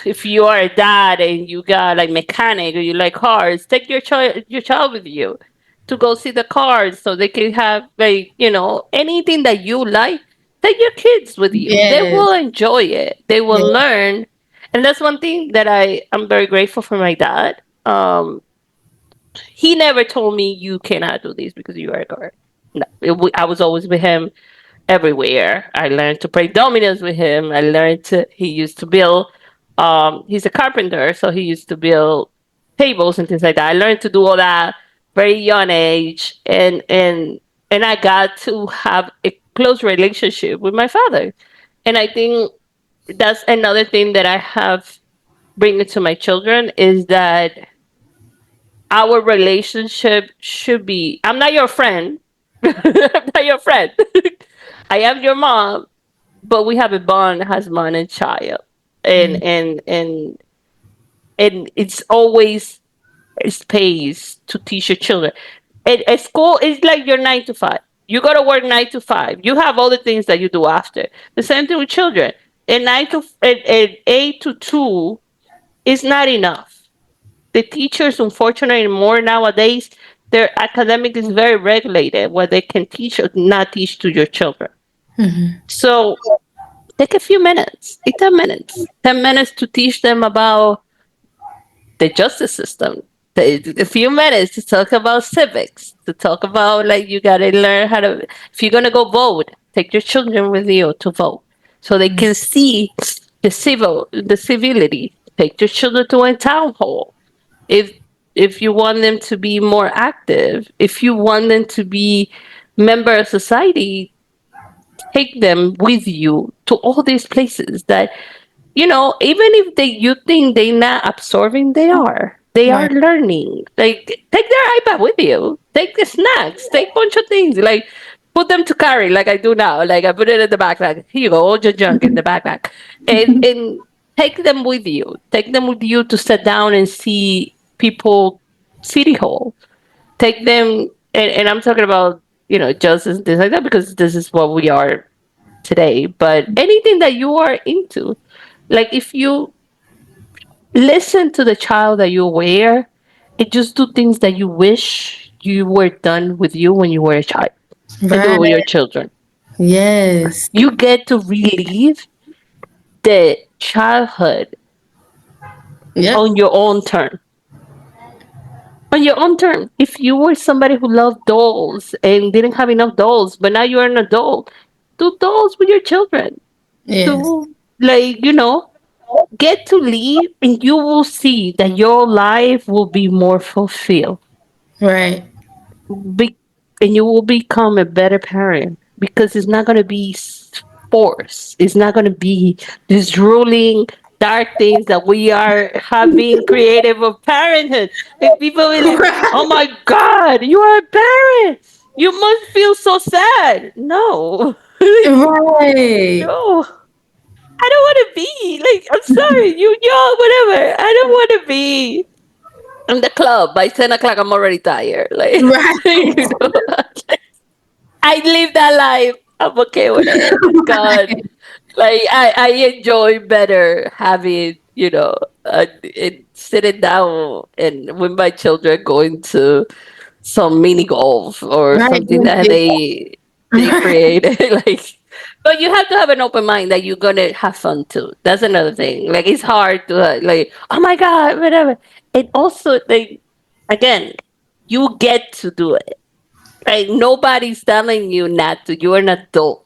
if you are a dad and you got like mechanic or you like cars, take your child with you to go see the cars so they can have like anything that you like. Take your kids with you. They Yes. will enjoy it. They will Yes. learn, and that's one thing that I'm very grateful for my dad. He never told me you cannot do this because you are a guard. No, I was always with him. everywhere. I learned to play dominoes with him. He used to build, he's a carpenter, so he used to build tables and things like that. I learned to do all that very young age, and I got to have a close relationship with my father. And I think that's another thing that I have bring it to my children is that our relationship should be, I'm not your friend. I'm not your friend. I am your mom, but we have a bond that has mom and child. And Mm-hmm. and and and it's always a space to teach your children. And at school is like your 9 to 5. You go to work 9 to 5. You have all the things that you do after. The same thing with children. At 8 to 2 is not enough. The teachers, unfortunately, more nowadays, their academic is very regulated, what they can teach or not teach to your children. So take a few minutes, 10 minutes to teach them about the justice system. A few minutes to talk about civics, to talk about like you gotta learn how to. If you're gonna go vote, take your children with you to vote, so they can see the civility. Take your children to a town hall. If you want them to be more active, if you want them to be member of society, take them with you to all these places that even if you think they're not absorbing, they are Right. learning. Like, take their iPad with you, take the snacks, take a bunch of things, like put them to carry like I do now. Like, I put it in the backpack. Here you go, all your junk in the backpack. And take them with you to sit down and see people, city hall. Take them, and I'm talking about justice and things like that, because this is what we are today. But anything that you are into, like, if you listen to the child that you were, and just do things that you wish you were done with you when you were a child, and do it with your Right. children. Yes. You get to relive the childhood Yep. on your own term. On your own term. If you were somebody who loved dolls and didn't have enough dolls, but now you're an adult, do dolls with your children. Yes. Do, like, get to leave, and you will see that your life will be more fulfilled. Right. Be- and you will become a better parent, because it's not going to be force. It's not going to be this ruling dark things that we are having creative of parenthood. And people will like, oh my God, you are a parent. You must feel so sad. No. Like, Right. no. I don't want to be like, I'm sorry, you young, whatever. I don't want to be in the club by 10 o'clock. I'm already tired. Like, Right. you know, I live that life. I'm okay with it. It's gone. Like, I enjoy better having, sitting down and with my children going to some mini golf or Right. something that they Right. created. Like, but you have to have an open mind that you're gonna have fun too. That's another thing. Like, it's hard to like, oh my God, whatever. And also, like, again, you get to do it. Like, nobody's telling you not to. You're an adult.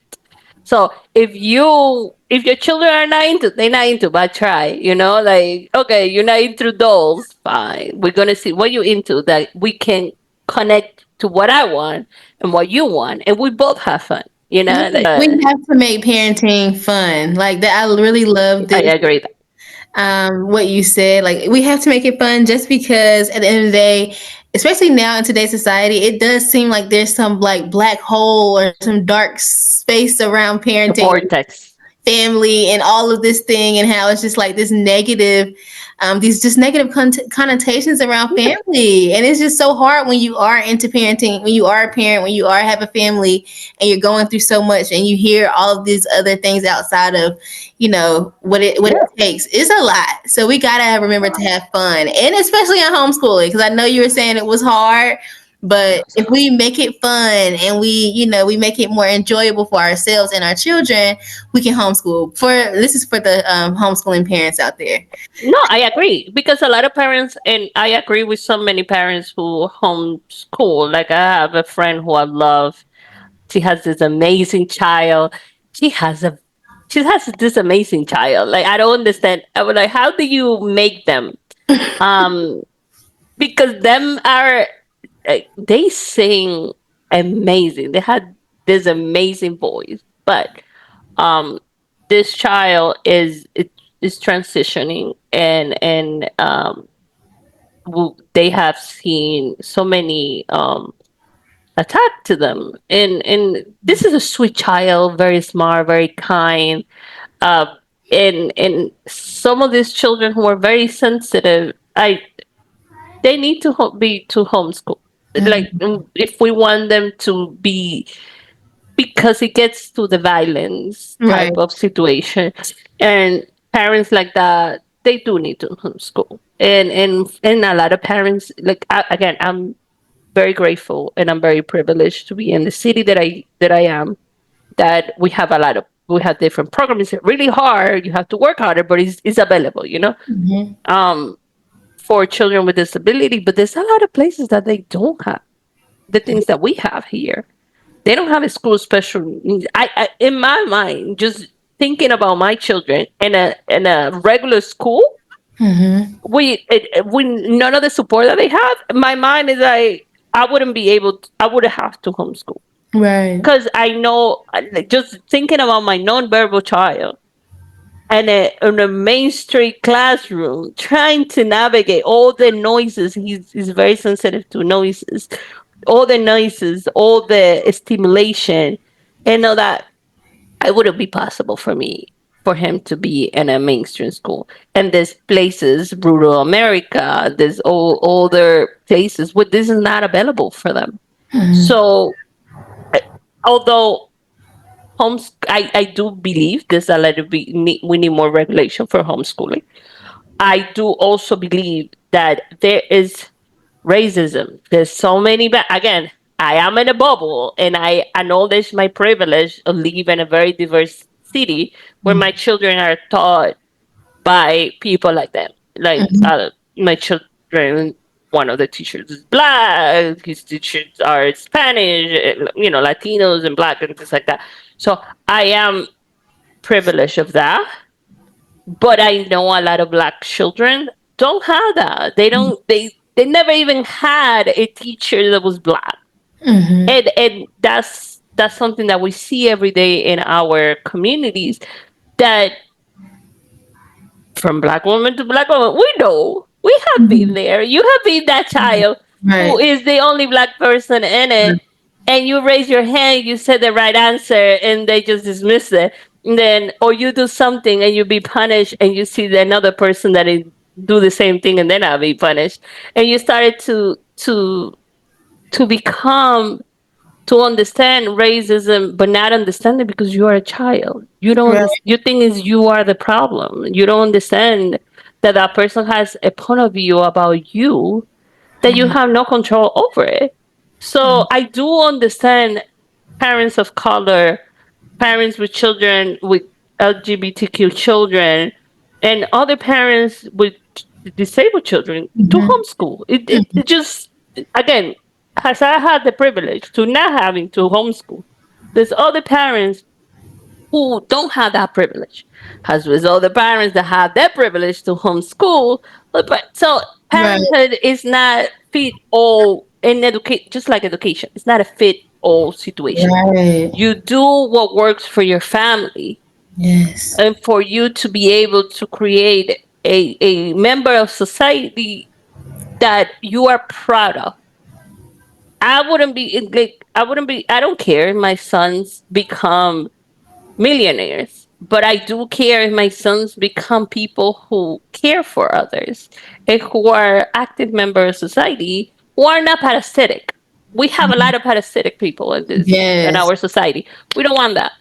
So if your children are not into, they're not into, but try, like, okay, you're not into dolls, fine. We're gonna see what you're into, that we can connect to what I want and what you want, and we both have fun, Yeah. like, We have to make parenting fun. Like that. I really love I this. agree. What you said. Like we have to make it fun just because at the end of the day, especially now in today's society, it does seem like there's some like black hole or some dark space around The parenting, vortex. family, and all of this thing, and how it's just like this negative, these just negative connotations around family. And it's just so hard when you are into parenting, when you are a parent, when you are have a family, and you're going through so much, and you hear all of these other things outside of what it Yeah. takes. It's a lot. So we gotta remember to have fun, and especially in homeschooling, because I know you were saying it was hard. But if we make it fun and we make it more enjoyable for ourselves and our children, we can homeschool. For this is for the homeschooling parents out there. No, I agree, because a lot of parents, and I agree with so many parents who homeschool. Like, I have a friend who I love. She has this amazing child. She has a she has this amazing child. Like, I don't understand. I was like, how do you make them? Um, because them are they sing amazing. They had this amazing voice, but um, this child is transitioning, and they have seen so many attack to them, and this is a sweet child, very smart, very kind, uh, and some of these children who are very sensitive, I they need to be to homeschool. Like, if we want them to be, because it gets to the violence Right. type of situation, and parents like that, they do need to homeschool. And a lot of parents, like, again, I'm very grateful and I'm very privileged to be in the city that I am. That we have different programs. It's really hard. You have to work harder, but it's available. Mhm. Um, for children with disability. But there's a lot of places that they don't have the things that we have here. They don't have a school special needs. In my mind, just thinking about my children in a regular school, Mhm. we none of the support that they have. My mind is like, I wouldn't be able. I would have to homeschool Right. because I know. Like, just thinking about my nonverbal child and in a main street classroom, trying to navigate all the noises. He's very sensitive to noises, all the stimulation, and all that. It wouldn't be possible for me for him to be in a mainstream school. And there's places, rural America, there's all older places where this is not available for them. Mhm. So, although I do believe there's a little bit we need more regulation for homeschooling. I do also believe that there is racism. There's so many, but again, I am in a bubble and I acknowledge my privilege of living in a very diverse city where my children are taught by people like them. Like, Mhm. my children, one of the teachers is black, his teachers are Spanish, Latinos and black and things like that. So I am privileged of that, but I know a lot of black children don't have that. They don't. They never even had a teacher that was black, Mhm. and that's something that we see every day in our communities. That from black woman to black woman, we know we have been Mhm. there. You have been that child who Right. is the only black person in it, and you raise your hand, you said the right answer, and they just dismiss it. And then, or you do something and you be punished, and you see the another person that is do the same thing and then not be punished, and you started to become to understand racism, but not understand it because you are a child. You don't Right. understand. Your thing is you are the problem. You don't understand that that person has a point of view about you that you have no control over it. So I do understand parents of color, parents with children with LGBTQ children, and other parents with disabled children to Mhm. homeschool. It just, again, as I had the privilege to not having to homeschool, there's other parents who don't have that privilege. As with other parents that have that privilege to homeschool, so Right. parenthood is not fit all in educate, just like education. It's not a fit all situation. Right. You do what works for your family Yes. and for you to be able to create a member of society that you are proud of. I don't care if my sons become millionaires, but I do care if my sons become people who care for others and who are active members of society who are not parasitic. We have a lot of parasitic people in Yes. our society. We don't want that.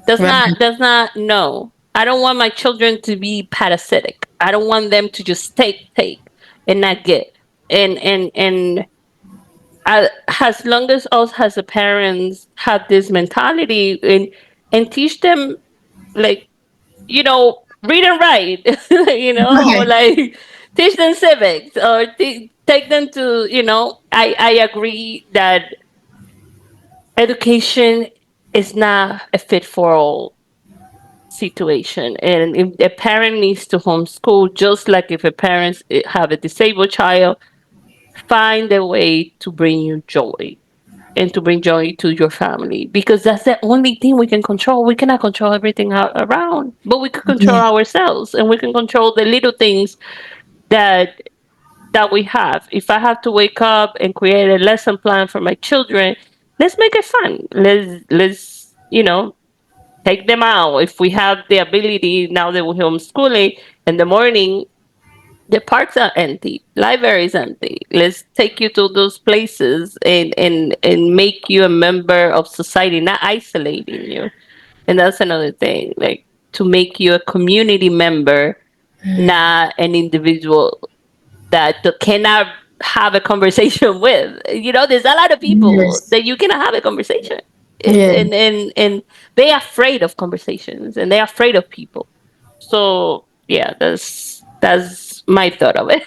Right. Does not no. I don't want my children to be parasitic. I don't want them to just take and not get. And as long as us as the parents have this mentality and teach them, like, read and write, or Right. like teach them civics or take them to, I agree that education is not a fit for all situation. And if a parent needs to homeschool, just like if a parent have a disabled child, find a way to bring you joy and to bring joy to your family, because that's the only thing we can control. We cannot control everything out around, but we can control Yeah. ourselves, and we can control the little things that we have. If I have to wake up and create a lesson plan for my children, let's make it fun. Let's take them out. If we have the ability, now that we're homeschooling, in the morning the parks are empty, library is empty. Let's take you to those places and make you a member of society, not isolating you. And that's another thing, like to make you a community member, not an individual that cannot have a conversation with. There's a lot of people Yes. that you cannot have a conversation. Yeah. And they're afraid of conversations, and they're afraid of people. So yeah, that's my thought of it.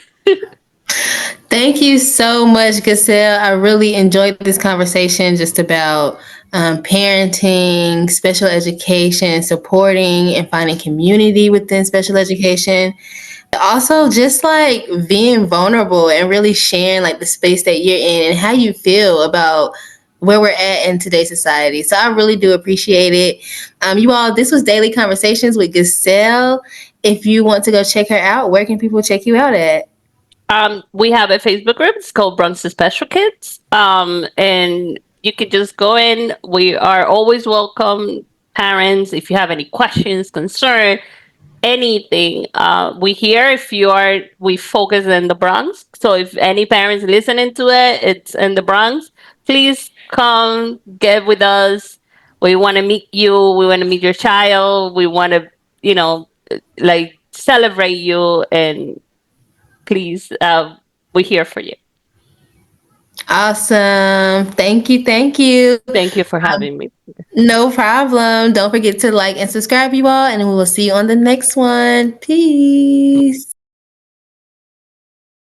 Thank you so much, Gisselle. I really enjoyed this conversation just about parenting, special education, supporting and finding community within special education. Also, just like being vulnerable and really sharing like the space that you're in and how you feel about where we're at in today's society. So I really do appreciate it. You all, this was Daily Conversations with Gisselle. If you want to go check her out, where can people check you out at? We have a Facebook group. It's called Bronx Special Kids. And you can just go in. We are always welcome, parents. If you have any questions, concern, anything, we here. If you are, we focus in the Bronx. So if any parents listening to it, it's in the Bronx. Please come get with us. We want to meet you. We want to meet your child. We want to, like celebrate you, and please, we're here for you. Awesome. Thank you. Thank you. Thank you for having me. No problem. Don't forget to like and subscribe, you all, and we will see you on the next one. Peace.